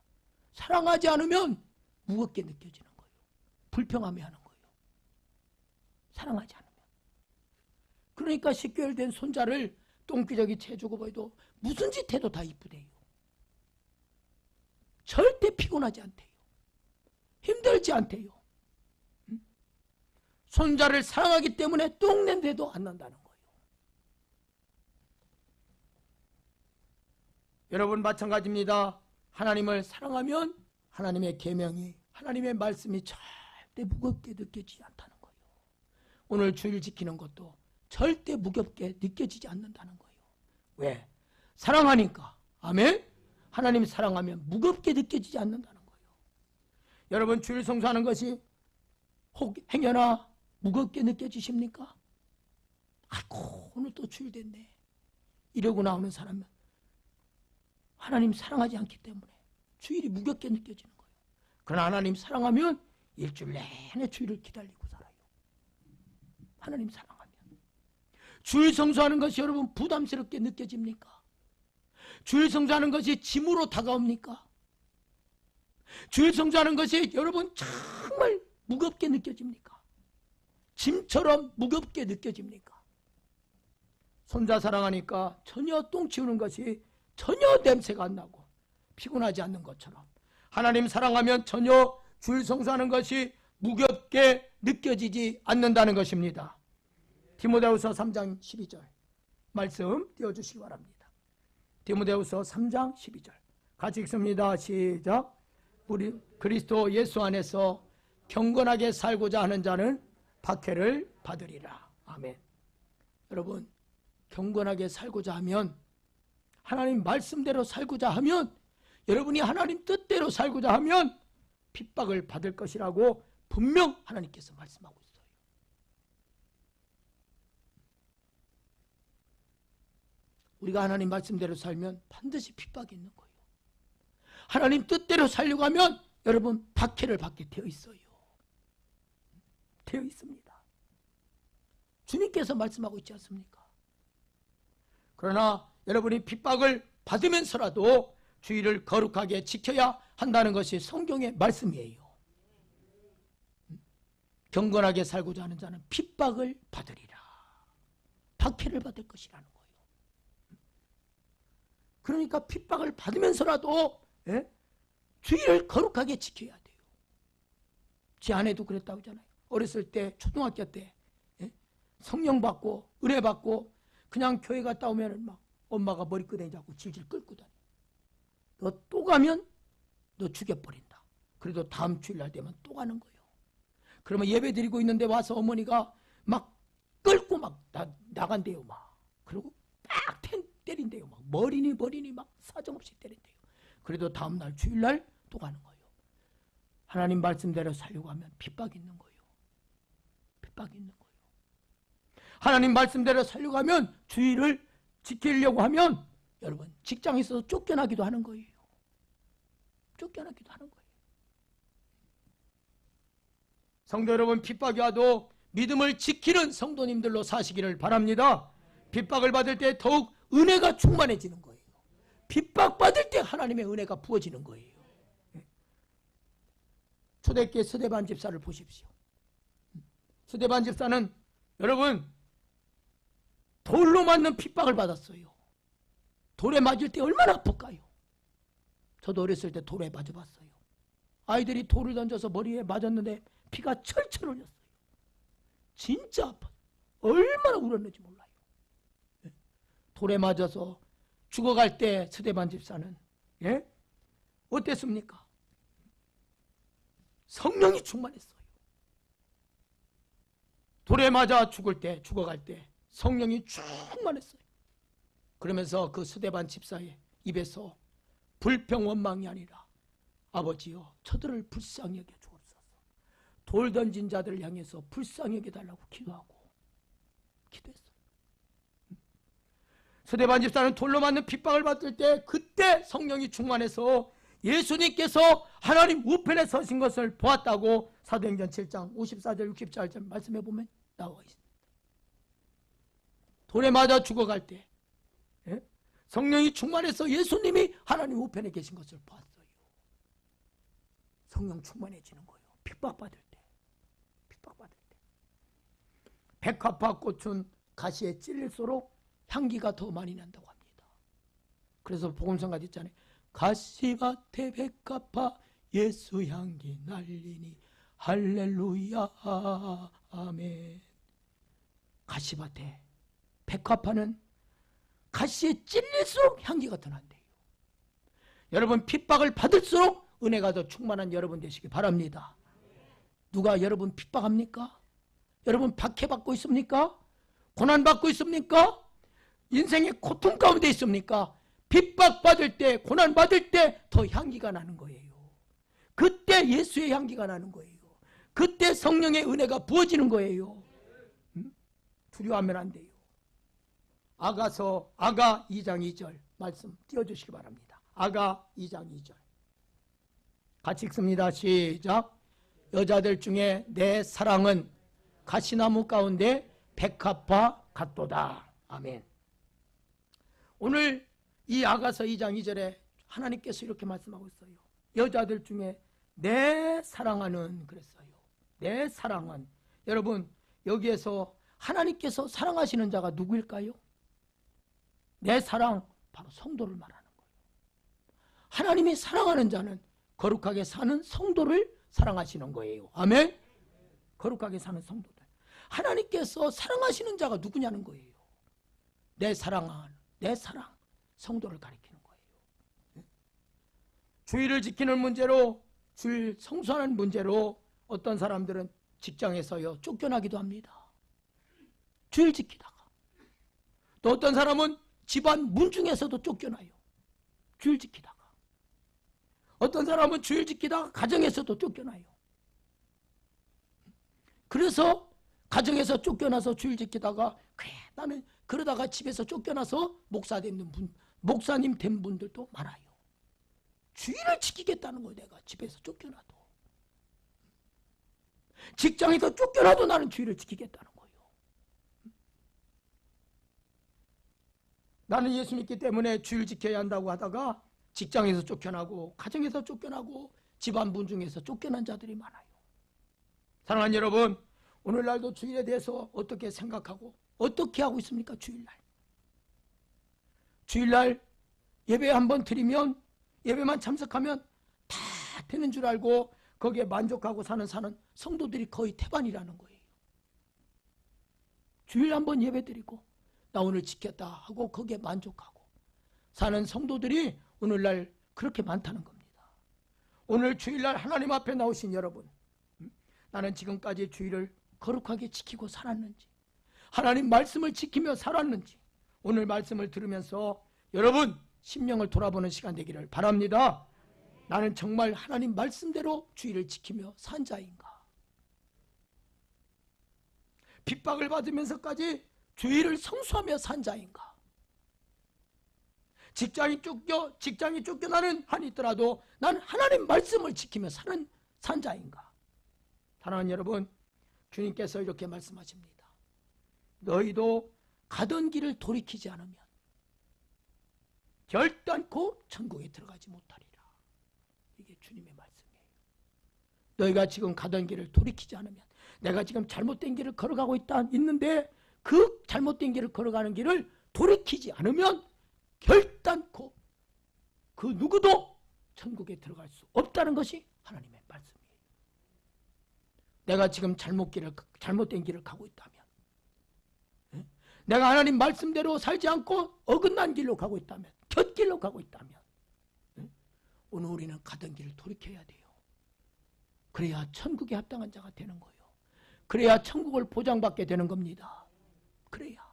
사랑하지 않으면 무겁게 느껴지는 거예요. 불평하며 하는 거예요. 사랑하지 않으면. 그러니까 10개월 된 손자를 똥기저귀 채주고 봐도 무슨 짓 해도 다 이쁘대요. 절대 피곤하지 않대요. 힘들지 않대요. 손자를 사랑하기 때문에 똥냄새도 안 난다는 거예요. 여러분, 마찬가지입니다. 하나님을 사랑하면 하나님의 계명이, 하나님의 말씀이 절대 무겁게 느껴지지 않다는 거예요. 오늘 주일 지키는 것도 절대 무겁게 느껴지지 않는다는 거예요. 왜? 사랑하니까. 아멘? 하나님 사랑하면 무겁게 느껴지지 않는다는 거예요. 여러분, 주일 성수하는 것이 혹 행여나 무겁게 느껴지십니까? 아이고, 오늘 또 주일 됐네. 이러고 나오는 사람은 하나님 사랑하지 않기 때문에 주일이 무겁게 느껴지는 거예요. 그러나 하나님 사랑하면 일주일 내내 주일을 기다리고 살아요. 하나님 사랑하면. 주일 성수하는 것이 여러분 부담스럽게 느껴집니까? 주일 성수하는 것이 짐으로 다가옵니까? 주일 성수하는 것이 여러분 정말 무겁게 느껴집니까? 짐처럼 무겁게 느껴집니까? 손자 사랑하니까 전혀 똥 치우는 것이 전혀 냄새가 안 나고 피곤하지 않는 것처럼 하나님 사랑하면 전혀 주일 성수하는 것이 무겁게 느껴지지 않는다는 것입니다. 디모데후서 3장 12절 말씀 띄워주시기 바랍니다. 디모데후서 3장 12절 같이 읽습니다. 시작. 우리 그리스도 예수 안에서 경건하게 살고자 하는 자는 박해를 받으리라. 아멘. 여러분 경건하게 살고자 하면, 하나님 말씀대로 살고자 하면, 여러분이 하나님 뜻대로 살고자 하면 핍박을 받을 것이라고 분명 하나님께서 말씀하고 있어요. 우리가 하나님 말씀대로 살면 반드시 핍박이 있는 거예요. 하나님 뜻대로 살려고 하면 여러분 박해를 받게 되어 있어요. 되어 있습니다. 주님께서 말씀하고 있지 않습니까? 그러나 여러분이 핍박을 받으면서라도 주의를 거룩하게 지켜야 한다는 것이 성경의 말씀이에요. 경건하게 살고자 하는 자는 핍박을 받으리라. 박해를 받을 것이라는 거예요. 그러니까 핍박을 받으면서라도 주의를 거룩하게 지켜야 돼요. 제 아내도 그랬다고 하잖아요. 어렸을 때, 초등학교 때 성령 받고 은혜 받고 그냥 교회 갔다 오면 막 엄마가 머리끄댕이 잡고 질질 끌고 다녀. 너 또 가면 너 죽여버린다. 그래도 다음 주일날 되면 또 가는 거예요. 그러면 예배 드리고 있는데 와서 어머니가 막 끌고 막 나간대요. 막. 그리고 막 때린대요. 막 머리니 막 사정없이 때린대요. 그래도 다음날 주일날 또 가는 거예요. 하나님 말씀대로 살려고 하면 핍박이 있는 거예요. 핍박이 있는 거예요. 하나님 말씀대로 살려고 하면, 주의를 지키려고 하면 여러분 직장에서 쫓겨나기도 하는 거예요. 쫓겨나기도 하는 거예요. 성도 여러분, 핍박이 와도 믿음을 지키는 성도님들로 사시기를 바랍니다. 핍박을 받을 때 더욱 은혜가 충만해지는 거예요. 핍박받을 때 하나님의 은혜가 부어지는 거예요. 초대교회 스데반 집사를 보십시오. 스데반 집사는 여러분 돌로 맞는 핍박을 받았어요. 돌에 맞을 때 얼마나 아플까요? 저도 어렸을 때 돌에 맞아봤어요. 아이들이 돌을 던져서 머리에 맞았는데 피가 철철 흘렸어요. 진짜 아파. 얼마나 울었는지 몰라요. 돌에 맞아서 죽어갈 때 스데반 집사는 어땠습니까? 성령이 충만했어요. 돌에 맞아 죽어갈 때 성령이 충만했어요. 그러면서 그 스데반 집사의 입에서 불평원망이 아니라 아버지여 저들을 불쌍히 여겨 주옵소서. 돌 던진 자들을 향해서 불쌍히 여겨 달라고 기도했어요. 스데반 집사는 돌로 맞는 핍박을 받을 때 그때 성령이 충만해서 예수님께서 하나님 우편에 서신 것을 보았다고 사도행전 7장 54절 64절 말씀해 보면 나와 있습니다. 돌에 맞아 죽어갈 때 성령이 충만해서 예수님이 하나님 우편에 계신 것을 봤어요. 성령 충만해지는 거예요. 핍박받을 때. 백합화 꽃은 가시에 찔릴수록 향기가 더 많이 난다고 합니다. 그래서 복음성가 있잖아요. 가시밭에 백합화 예수 향기 날리니 할렐루야 아멘. 가시밭에 백합화는 가시에 찔릴수록 향기가 더 난대요. 여러분 핍박을 받을수록 은혜가 더 충만한 여러분 되시기 바랍니다. 누가 여러분 핍박합니까? 여러분 박해받고 있습니까? 고난받고 있습니까? 인생의 고통 가운데 있습니까? 핍박받을 때, 고난받을 때 더 향기가 나는 거예요. 그때 예수의 향기가 나는 거예요. 그때 성령의 은혜가 부어지는 거예요. 두려워하면 안 돼요. 아가 2장 2절 말씀 띄워주시기 바랍니다. 아가 2장 2절 같이 읽습니다. 시작. 여자들 중에 내 사랑은 가시나무 가운데 백합화 같도다. 아멘. 오늘 이 아가서 2장 2절에 하나님께서 이렇게 말씀하고 있어요. 여자들 중에 내 사랑하는 그랬어요. 내 사랑은, 여러분 여기에서 하나님께서 사랑하시는 자가 누구일까요? 내 사랑, 바로 성도를 말하는 거예요. 하나님이 사랑하는 자는 거룩하게 사는 성도를 사랑하시는 거예요. 아멘. 거룩하게 사는 성도들. 하나님께서 사랑하시는 자가 누구냐는 거예요. 내 사랑, 성도를 가리키는 거예요. 주의를 지키는 문제로, 주일 성수하는 문제로 어떤 사람들은 직장에서요 쫓겨나기도 합니다. 주일 지키다가 또 어떤 사람은 집안 문중에서도 쫓겨나요. 주일 지키다가. 어떤 사람은 주일 지키다가 가정에서도 쫓겨나요. 그래서 가정에서 쫓겨나서 주일 지키다가 그래 나는 그러다가 집에서 쫓겨나서 목사님 된 분들도 많아요. 주일을 지키겠다는 거예요. 내가 집에서 쫓겨나도. 직장에서 쫓겨나도 나는 주일을 지키겠다는 거예요. 나는 예수 믿기 때문에 주일 지켜야 한다고 하다가 직장에서 쫓겨나고 가정에서 쫓겨나고 집안 분중에서 쫓겨난 자들이 많아요. 사랑하는 여러분, 오늘날도 주일에 대해서 어떻게 생각하고 어떻게 하고 있습니까? 주일날 예배 한번 드리면 예배만 참석하면 다 되는 줄 알고 거기에 만족하고 사는 성도들이 거의 태반이라는 거예요. 주일 한번 예배 드리고 나 오늘 지켰다 하고 거기에 만족하고 사는 성도들이 오늘날 그렇게 많다는 겁니다. 오늘 주일날 하나님 앞에 나오신 여러분, 나는 지금까지 주일을 거룩하게 지키고 살았는지, 하나님 말씀을 지키며 살았는지, 오늘 말씀을 들으면서 여러분 심령을 돌아보는 시간 되기를 바랍니다. 나는 정말 하나님 말씀대로 주일을 지키며 산 자인가? 핍박을 받으면서까지 주일을 성수하며 산 자인가? 직장이 쫓겨나는 한이 있더라도 난 하나님 말씀을 지키며 산 자인가? 사랑하는 여러분, 주님께서 이렇게 말씀하십니다. 너희도 가던 길을 돌이키지 않으면 결단코 천국에 들어가지 못하리라. 이게 주님의 말씀이에요. 너희가 지금 가던 길을 돌이키지 않으면, 내가 지금 잘못된 길을 걸어가고 있는데 그 잘못된 길을 걸어가는 길을 돌이키지 않으면 결단코 그 누구도 천국에 들어갈 수 없다는 것이 하나님의 말씀이에요. 내가 지금 잘못된 길을 가고 있다면, 내가 하나님 말씀대로 살지 않고 어긋난 길로 가고 있다면, 곁길로 가고 있다면, 오늘 우리는 가던 길을 돌이켜야 돼요. 그래야 천국에 합당한 자가 되는 거예요. 그래야 천국을 보장받게 되는 겁니다. 그래야.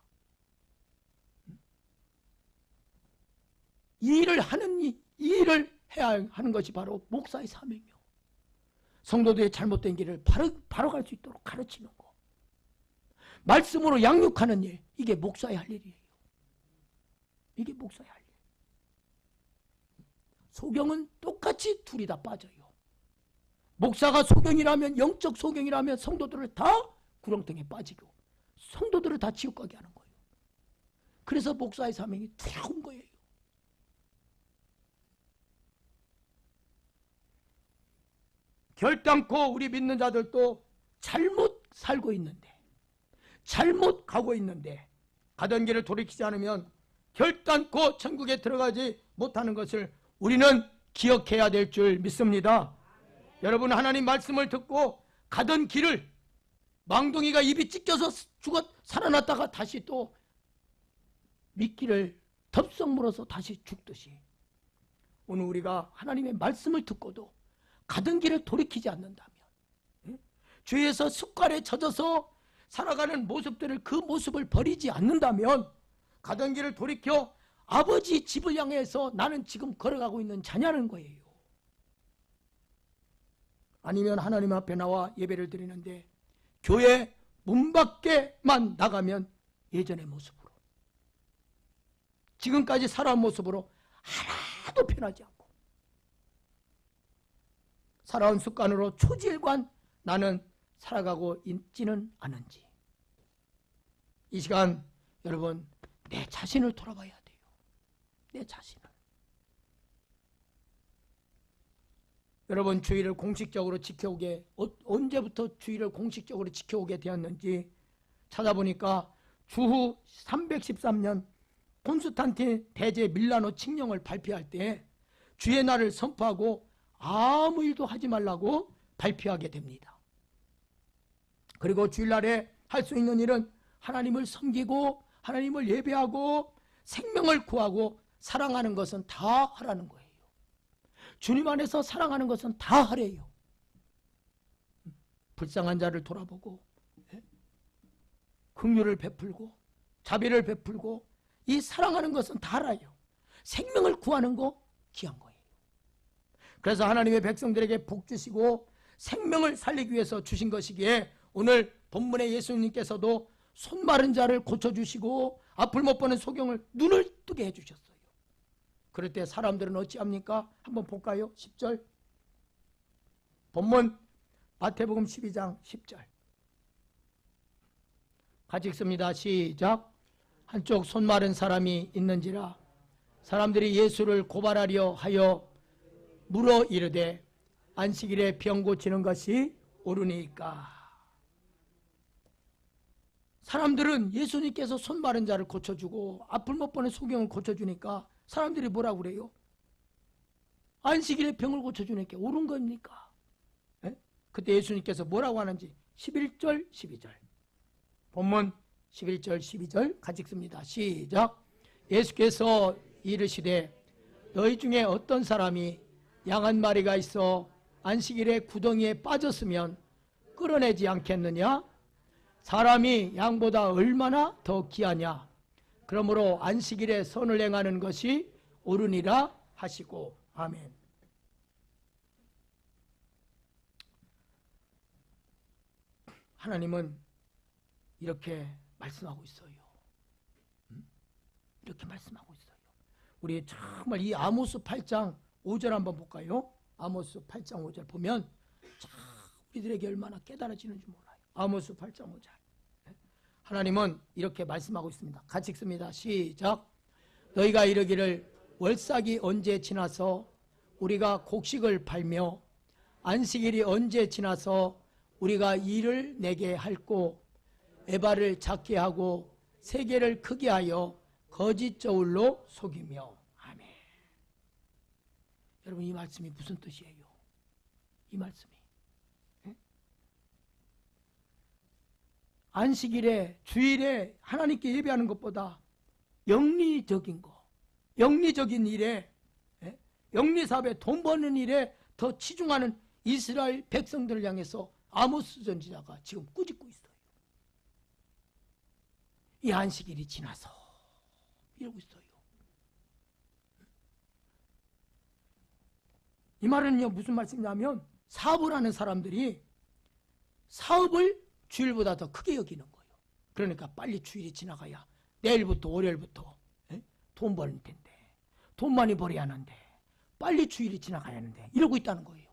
이 일을 해야 하는 것이 바로 목사의 사명이요. 성도들의 잘못된 길을 바로 갈 수 있도록 가르치는 거. 말씀으로 양육하는 일, 이게 목사의 할 일이에요. 이게 목사의 할 일. 소경은 똑같이 둘이 다 빠져요. 목사가 소경이라면, 영적 소경이라면 성도들을 다 구렁텅이에 빠지고 성도들을 다 지옥 가게 하는 거예요. 그래서 목사의 사명이 두려운 거예요. 결단코 우리 믿는 자들도 잘못 살고 있는데, 잘못 가고 있는데 가던 길을 돌이키지 않으면 결단코 천국에 들어가지 못하는 것을 우리는 기억해야 될 줄 믿습니다. 여러분, 하나님 말씀을 듣고 가던 길을, 망둥이가 입이 찢겨서 살아났다가 다시 또 미끼를 덥석 물어서 다시 죽듯이, 오늘 우리가 하나님의 말씀을 듣고도 가던 길을 돌이키지 않는다면, 죄에서 습관에 젖어서 살아가는 그 모습을 버리지 않는다면, 가던 길을 돌이켜 아버지 집을 향해서 나는 지금 걸어가고 있는 자냐는 거예요. 아니면 하나님 앞에 나와 예배를 드리는데 교회 문 밖에만 나가면 예전의 모습으로, 지금까지 살아온 모습으로 하나도 변하지 않고 살아온 습관으로 초지일관 나는 살아가고 있지는 않은지, 이 시간 여러분 내 자신을 돌아봐야 돼요. 내 자신을. 여러분, 주일을 공식적으로 지켜오게, 언제부터 주일을 공식적으로 지켜오게 되었는지 찾아보니까 주후 313년 콘스탄틴 대제 밀라노 칙령을 발표할 때 주의 날을 선포하고 아무 일도 하지 말라고 발표하게 됩니다. 그리고 주일날에 할 수 있는 일은 하나님을 섬기고 하나님을 예배하고 생명을 구하고 사랑하는 것은 다 하라는 거예요. 주님 안에서 사랑하는 것은 다 하래요. 불쌍한 자를 돌아보고 긍휼을 베풀고 자비를 베풀고 이 사랑하는 것은 달아요. 생명을 구하는 거 귀한 거예요. 그래서 하나님의 백성들에게 복 주시고 생명을 살리기 위해서 주신 것이기에 오늘 본문의 예수님께서도 손 마른 자를 고쳐주시고 앞을 못 보는 소경을 눈을 뜨게 해주셨어요. 그럴 때 사람들은 어찌합니까? 한번 볼까요? 10절 본문 마태복음 12장 10절 같이 읽습니다. 시작. 한쪽 손 마른 사람이 있는지라 사람들이 예수를 고발하려 하여 물어 이르되 안식일에 병 고치는 것이 옳으니까. 사람들은 예수님께서 손 마른 자를 고쳐주고 앞을 못 보는 소경을 고쳐주니까 사람들이 뭐라고 그래요? 안식일에 병을 고쳐주니까 옳은 겁니까? 에? 그때 예수님께서 뭐라고 하는지 11절 12절 본문 11절 12절 같이 읽습니다. 시작. 예수께서 이르시되 너희 중에 어떤 사람이 양 한 마리가 있어 안식일에 구덩이에 빠졌으면 끌어내지 않겠느냐? 사람이 양보다 얼마나 더 귀하냐? 그러므로 안식일에 선을 행하는 것이 옳으니라 하시고. 아멘. 하나님은 이렇게 말씀하고 있어요. 이렇게 말씀하고 있어요. 우리 정말 이 아모스 8장 5절 한번 볼까요? 아모스 8장 5절 보면 참 우리들에게 얼마나 깨달아지는지 몰라요. 아모스 8장 5절 하나님은 이렇게 말씀하고 있습니다. 같이 읽습니다. 시작. 너희가 이르기를 월삭이 언제 지나서 우리가 곡식을 팔며 안식일이 언제 지나서 우리가 일을 내게 할꼬 에바를 작게 하고 세계를 크게 하여 거짓 저울로 속이며. 아멘. 여러분 이 말씀이 무슨 뜻이에요? 이 말씀이 안식일에 주일에 하나님께 예배하는 것보다 영리적인 거, 영리적인 일에 영리사업에 돈 버는 일에 더 치중하는 이스라엘 백성들을 향해서 아모스 선지자가 지금 꾸짖고 있어요. 이 안식일이 지나서 이러고 있어요. 이 말은요 무슨 말씀이냐면 사업을 하는 사람들이 사업을 주일보다 더 크게 여기는 거예요. 그러니까 빨리 주일이 지나가야 내일부터 월요일부터 돈 버는 텐데 돈 많이 벌어야 하는데 빨리 주일이 지나가야 하는데 이러고 있다는 거예요.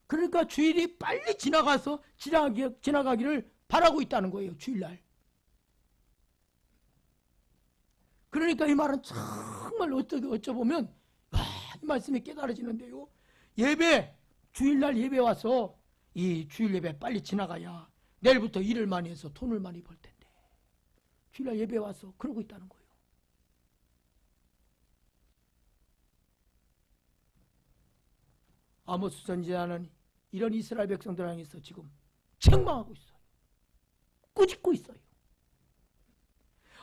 그러니까 주일이 빨리 지나가서 지나가기를 바라고 있다는 거예요. 주일날. 그러니까 이 말은 정말 어쩌보면 이 말씀이 깨달아지는데요. 주일날 예배 와서 이 주일 예배 빨리 지나가야 내일부터 일을 많이 해서 돈을 많이 벌 텐데 주일날 예배 와서 그러고 있다는 거예요. 아모스 선지자는 이런 이스라엘 백성들 향해서 지금 책망하고 있어요. 꾸짖고 있어요.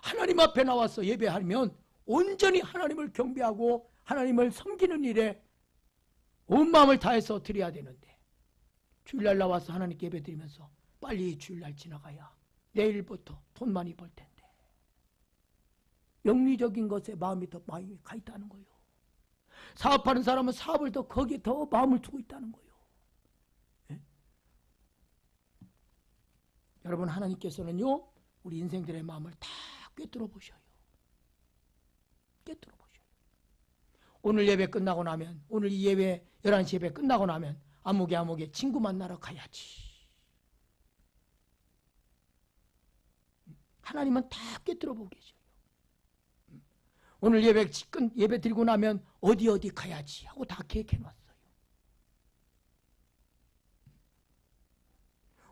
하나님 앞에 나와서 예배하면 온전히 하나님을 경배하고 하나님을 섬기는 일에 온 마음을 다해서 드려야 되는데 주일날 나와서 하나님께 예배 드리면서 빨리 주일날 지나가야 내일부터 돈 많이 벌 텐데 영리적인 것에 마음이 더 많이 가 있다는 거예요. 사업하는 사람은 사업을 더 거기에 더 마음을 두고 있다는 거예요. 예? 여러분 하나님께서는요 우리 인생들의 마음을 다 꿰뚫어 보셔요. 꿰뚫어 보셔요. 오늘 예배 끝나고 나면 오늘 이 예배 11시 예배 끝나고 나면 아무개 친구 만나러 가야지. 하나님은 다 꿰뚫어 보고 계셔요. 오늘 예배 드리고 나면 어디 가야지 하고 다 계획해 놨어요.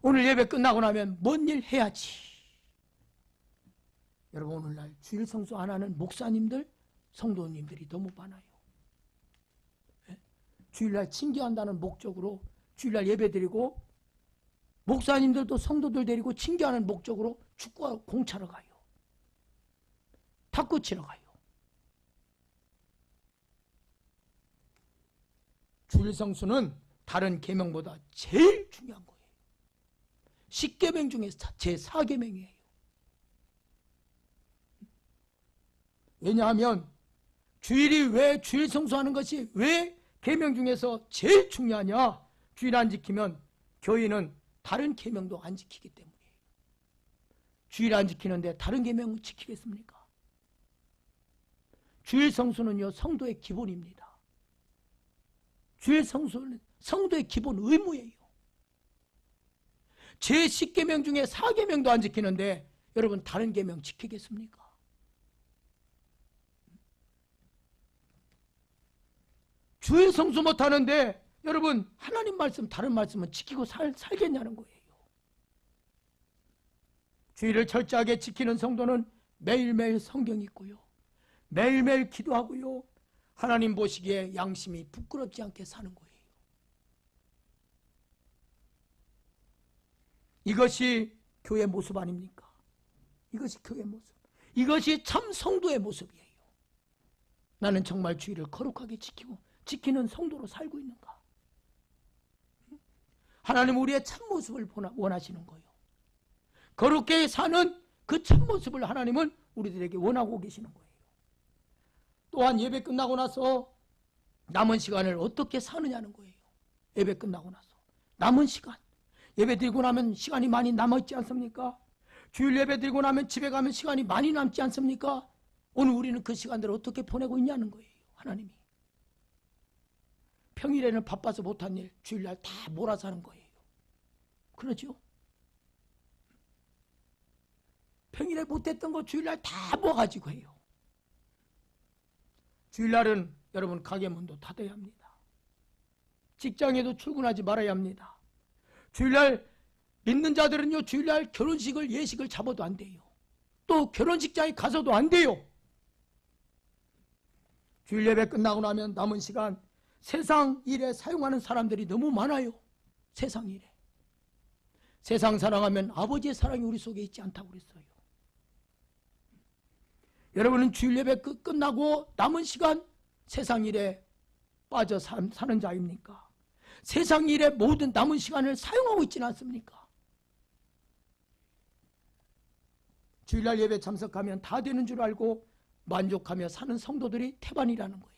오늘 예배 끝나고 나면 뭔 일 해야지. 여러분 오늘날 주일 성수 안 하는 목사님들, 성도님들이 너무 많아요. 주일날 친교한다는 목적으로 주일날 예배 드리고 목사님들도 성도들 데리고 친교하는 목적으로 축구와 공차러 가요. 탁구 치러 가요. 주일 성수는 다른 계명보다 제일 중요한 거예요. 10계명 중에 제 4계명이에요. 왜냐하면 주일이 왜 주일 성수하는 것이 왜 계명 중에서 제일 중요하냐? 주일 안 지키면 교인은 다른 계명도 안 지키기 때문이에요. 주일 안 지키는데 다른 계명 지키겠습니까? 주일 성수는요, 성도의 기본입니다. 주일 성수는 성도의 기본 의무예요. 제 10계명 중에 4계명도 안 지키는데 여러분 다른 계명 지키겠습니까? 주일 성수 못하는데 여러분 하나님 말씀 다른 말씀은 지키고 살겠냐는 거예요. 주일을 철저하게 지키는 성도는 매일매일 성경 읽고요, 매일매일 기도하고요, 하나님 보시기에 양심이 부끄럽지 않게 사는 거예요. 이것이 교회 모습 아닙니까? 이것이 교회 모습, 이것이 참 성도의 모습이에요. 나는 정말 주일을 거룩하게 지키는 성도로 살고 있는가? 하나님 우리의 참모습을 원하시는 거예요. 거룩게 사는 그 참모습을 하나님은 우리들에게 원하고 계시는 거예요. 또한 예배 끝나고 나서 남은 시간을 어떻게 사느냐는 거예요. 예배 끝나고 나서 남은 시간, 예배 드리고 나면 시간이 많이 남아있지 않습니까? 주일 예배 드리고 나면 집에 가면 시간이 많이 남지 않습니까? 오늘 우리는 그 시간들을 어떻게 보내고 있냐는 거예요. 하나님이 평일에는 바빠서 못한 일 주일날 다 몰아서 하는 거예요. 그러죠? 평일에 못했던 거 주일날 다 모아가지고 해요. 주일날은 여러분 가게 문도 닫아야 합니다. 직장에도 출근하지 말아야 합니다. 주일날 믿는 자들은요, 주일날 결혼식을 예식을 잡아도 안 돼요. 또 결혼식장에 가서도 안 돼요. 주일 예배 끝나고 나면 남은 시간 세상 일에 사용하는 사람들이 너무 많아요. 세상 일에. 세상 사랑하면 아버지의 사랑이 우리 속에 있지 않다고 그랬어요. 여러분은 주일 예배 끝나고 남은 시간 세상 일에 빠져 사는 자입니까? 세상 일에 모든 남은 시간을 사용하고 있지는 않습니까? 주일날 예배 참석하면 다 되는 줄 알고 만족하며 사는 성도들이 태반이라는 거예요.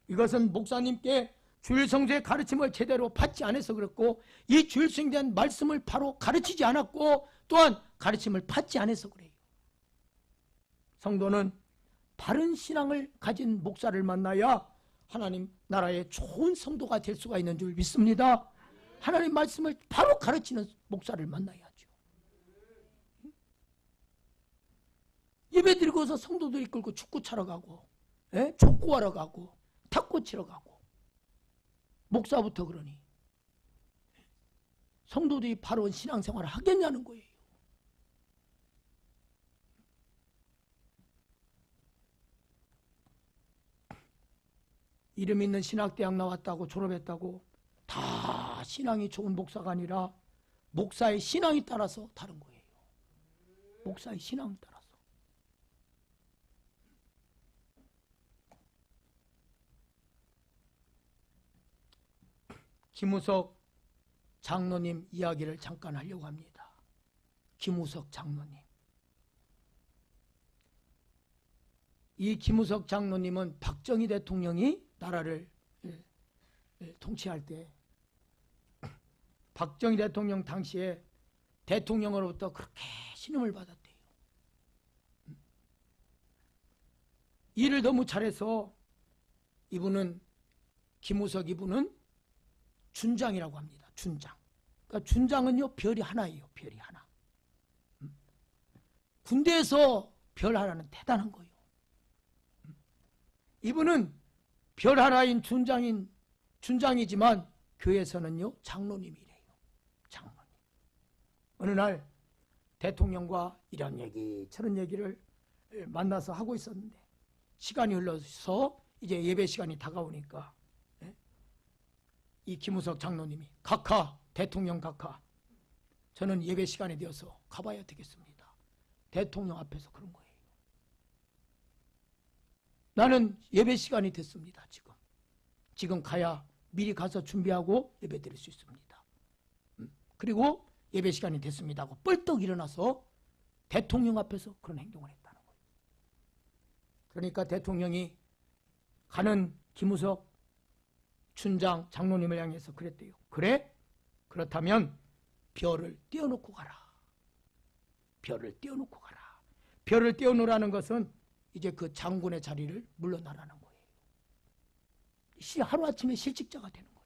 이것은 목사님께 주일 성수의 가르침을 제대로 받지 않아서 그렇고, 이 주일 성수에 대한 말씀을 바로 가르치지 않았고, 또한 가르침을 받지 않아서 그래요. 성도는 바른 신앙을 가진 목사를 만나야 하나님 나라의 좋은 성도가 될 수가 있는 줄 믿습니다. 하나님 말씀을 바로 가르치는 목사를 만나야죠. 예배 드리고서 성도들 이끌고 축구 차러 가고, 족구하러 가고, 탁구 치러 가고, 목사부터 그러니 성도들이 바로 신앙생활을 하겠냐는 거예요. 이름 있는 신학대학 나왔다고 졸업했다고 다 신앙이 좋은 목사가 아니라 목사의 신앙에 따라서 다른 거예요. 목사의 신앙에 따라서. 김우석 장로님 이야기를 잠깐 하려고 합니다. 김우석 장로님. 이 김우석 장로님은 박정희 대통령이 나라를 통치할 때 박정희 대통령 당시에 대통령으로부터 그렇게 신임을 받았대요. 일을 너무 잘해서 이분은, 김우석 이분은 준장이라고 합니다. 준장. 그러니까 준장은요, 별이 하나예요. 별이 하나. 군대에서 별 하나는 대단한 거예요. 이분은 별 하나인 준장이지만 교회에서는요, 장로님이래요. 장로님. 어느 날 대통령과 이런 얘기 저런 얘기를 만나서 하고 있었는데, 시간이 흘러서 이제 예배 시간이 다가오니까 이 김우석 장로님이, 각하, 대통령 각하, 저는 예배 시간이 되어서 가봐야 되겠습니다. 대통령 앞에서 그런 거예요. 나는 예배 시간이 됐습니다. 지금 가야 미리 가서 준비하고 예배 드릴 수 있습니다. 그리고 예배 시간이 됐습니다 하고 뻘떡 일어나서 대통령 앞에서 그런 행동을 했다는 거예요. 그러니까 대통령이 가는 김우석 춘장 장로님을 향해서 그랬대요. 그래? 그렇다면 별을 띄워놓고 가라. 별을 띄워놓고 가라. 별을 띄워놓으라는 것은 이제 그 장군의 자리를 물러나라는 거예요. 하루아침에 실직자가 되는 거예요.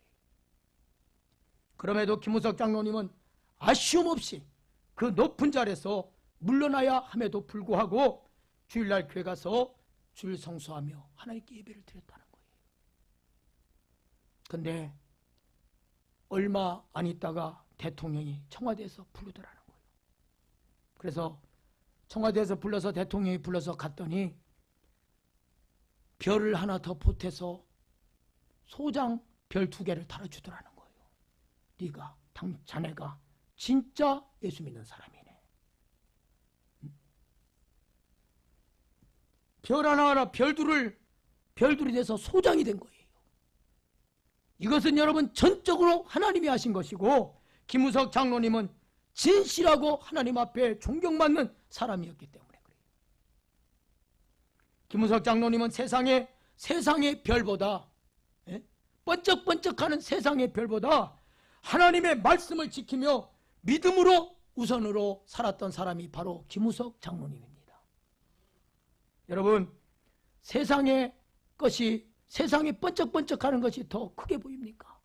그럼에도 김우석 장로님은 아쉬움 없이 그 높은 자리에서 물러나야 함에도 불구하고 주일날 교회 가서 주일 성수하며 하나님께 예배를 드렸다는 거예요. 근데 얼마 안 있다가 대통령이 청와대에서 부르더라는 거예요. 그래서 청와대에서 불러서 대통령이 불러서 갔더니 별을 하나 더 보태서 소장 별 2개를 달아주더라는 거예요. 네가, 자네가 진짜 예수 믿는 사람이네. 별 하나 별둘이 돼서 소장이 된 거예요. 이것은 여러분 전적으로 하나님이 하신 것이고 김우석 장로님은 진실하고 하나님 앞에 존경받는 사람이었기 때문에 그래요. 김우석 장로님은 세상의 별보다 번쩍번쩍하는 세상의 별보다 하나님의 말씀을 지키며 믿음으로 우선으로 살았던 사람이 바로 김우석 장로님입니다. 여러분, 세상의 번쩍번쩍하는 것이 더 크게 보입니까?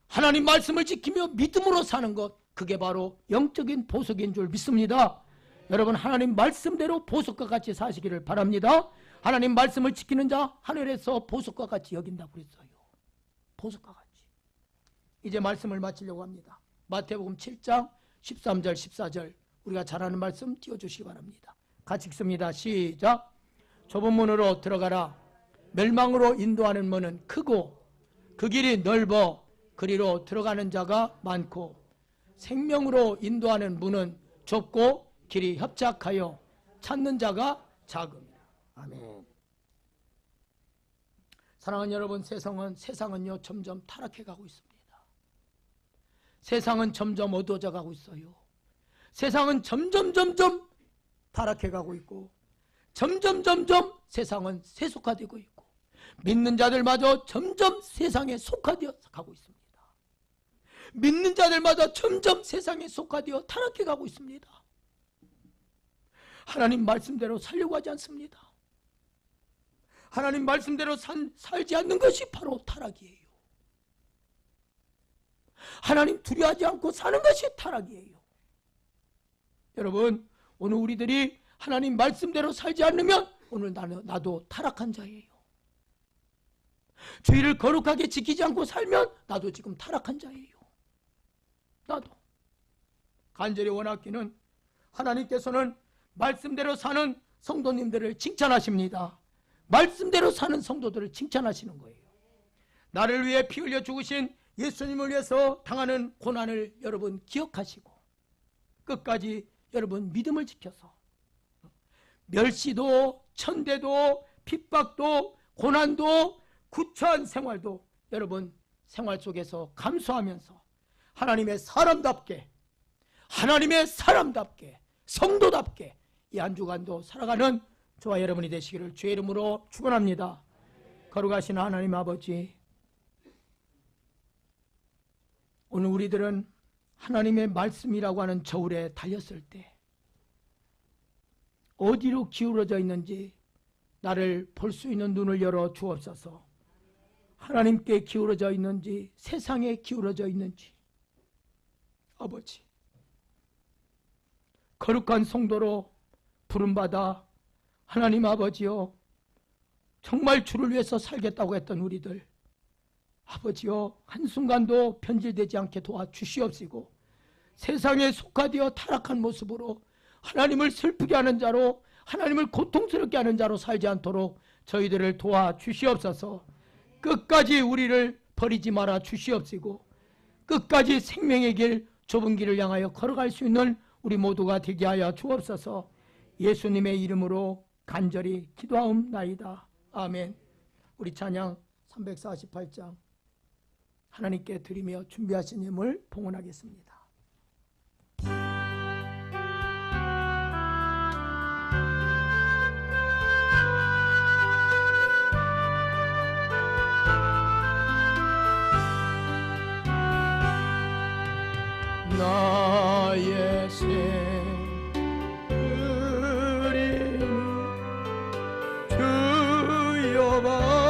하나님 말씀을 지키며 믿음으로 사는 것, 그게 바로 영적인 보석인 줄 믿습니다. 여러분, 하나님 말씀대로 보석과 같이 사시기를 바랍니다. 하나님 말씀을 지키는 자 하늘에서 보석과 같이 여긴다고 그랬어요. 보석과 같이. 이제 말씀을 마치려고 합니다. 마태복음 7장 13절 14절 우리가 잘 아는 말씀 띄워주시기 바랍니다. 같이 읽습니다. 시작. 좁은 문으로 들어가라. 멸망으로 인도하는 문은 크고 그 길이 넓어 그리로 들어가는 자가 많고 생명으로 인도하는 문은 좁고 길이 협착하여 찾는 자가 작음이라. 아멘. 사랑하는 여러분, 세상은요 점점 타락해 가고 있습니다. 세상은 점점 어두워져 가고 있어요. 세상은 점점 타락해 가고 있고 점점 세상은 세속화되고 있고 믿는 자들마저 점점 세상에 속화되어 가고 있습니다. 믿는 자들마다 점점 세상에 속화되어 타락해 가고 있습니다. 하나님 말씀대로 살려고 하지 않습니다. 하나님 말씀대로 살지 않는 것이 바로 타락이에요. 하나님 두려워하지 않고 사는 것이 타락이에요. 여러분, 오늘 우리들이 하나님 말씀대로 살지 않으면 오늘 나도 타락한 자예요. 주의를 거룩하게 지키지 않고 살면 나도 지금 타락한 자예요. 나도. 간절히 원하기는 하나님께서는 말씀대로 사는 성도님들을 칭찬하십니다. 말씀대로 사는 성도들을 칭찬하시는 거예요. 나를 위해 피 흘려 죽으신 예수님을 위해서 당하는 고난을 여러분 기억하시고 끝까지 여러분 믿음을 지켜서 멸시도 천대도 핍박도 고난도 구차한 생활도 여러분 생활 속에서 감수하면서 하나님의 사람답게 성도답게 이 한 주간도 살아가는 저와 여러분이 되시기를 주의 이름으로 축원합니다. 거룩하신 하나님 아버지, 오늘 우리들은 하나님의 말씀이라고 하는 저울에 달렸을 때 어디로 기울어져 있는지 나를 볼 수 있는 눈을 열어 주옵소서. 하나님께 기울어져 있는지 세상에 기울어져 있는지 아버지, 거룩한 성도로 부름받아 하나님 아버지요 정말 주를 위해서 살겠다고 했던 우리들 아버지요 한순간도 변질되지 않게 도와주시옵시고 세상에 속화되어 타락한 모습으로 하나님을 슬프게 하는 자로 하나님을 고통스럽게 하는 자로 살지 않도록 저희들을 도와주시옵소서. 끝까지 우리를 버리지 말아 주시옵시고 끝까지 생명의 길 좁은 길을 향하여 걸어갈 수 있는 우리 모두가 되게 하여 주옵소서. 예수님의 이름으로 간절히 기도하옵나이다. 아멘. 우리 찬양 348장 하나님께 드리며 준비하신 예물 봉헌하겠습니다. 나의 생그림 주여 봐주소서.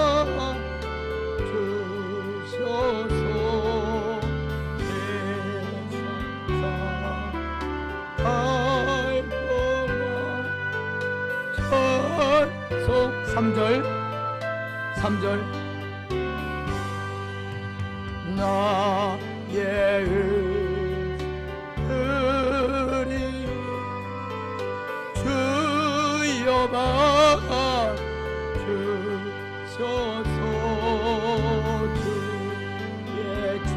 찬송 3절 나의 의리 주여 봐주소서. 주의 진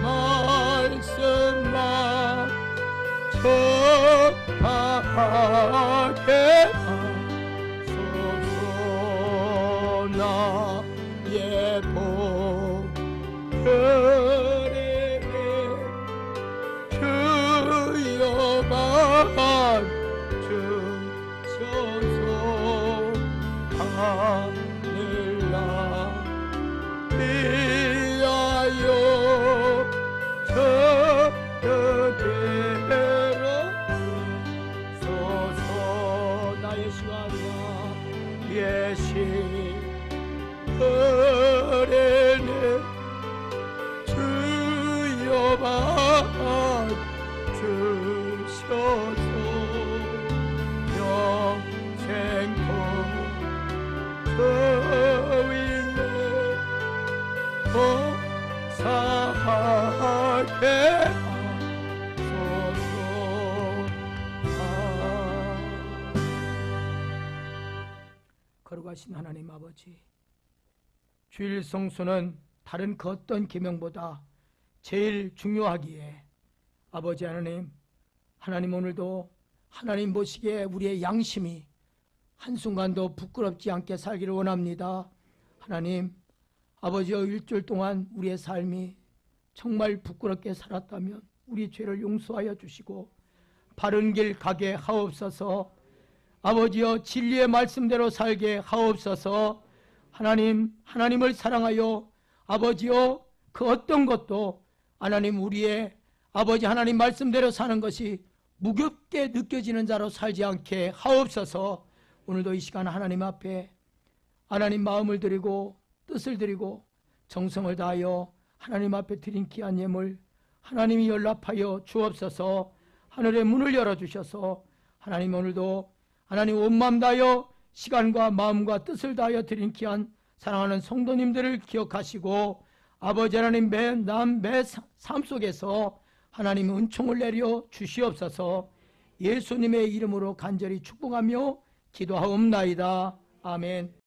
말씀만 전하게 하소서. 나의 복들에 주여 봐주소서. 하늘나 위하여 저대로 소서. 나의 시간과 예시 그래네 주여 봐주소서. 영생도 저 위에 보사하게 하소서. 거룩하신 하나님 아버지, 주일 성수는 다른 그 어떤 계명보다 제일 중요하기에 아버지 하나님, 하나님 오늘도 하나님 보시기에 우리의 양심이 한순간도 부끄럽지 않게 살기를 원합니다. 하나님 아버지여, 일주일 동안 우리의 삶이 정말 부끄럽게 살았다면 우리 죄를 용서하여 주시고 바른 길 가게 하옵소서. 아버지여, 진리의 말씀대로 살게 하옵소서. 하나님, 하나님을 사랑하여 아버지여, 그 어떤 것도 하나님 우리의 아버지 하나님 말씀대로 사는 것이 무겁게 느껴지는 자로 살지 않게 하옵소서. 오늘도 이 시간 하나님 앞에 하나님 마음을 드리고 뜻을 드리고 정성을 다하여 하나님 앞에 드린 귀한 예물 하나님이 연락하여 주옵소서. 하늘의 문을 열어주셔서 하나님 오늘도 하나님 온 마음 다하여 시간과 마음과 뜻을 다하여 드린 귀한 사랑하는 성도님들을 기억하시고 아버지 하나님 매 삶 속에서 하나님 은총을 내려 주시옵소서. 예수님의 이름으로 간절히 축복하며 기도하옵나이다. 아멘.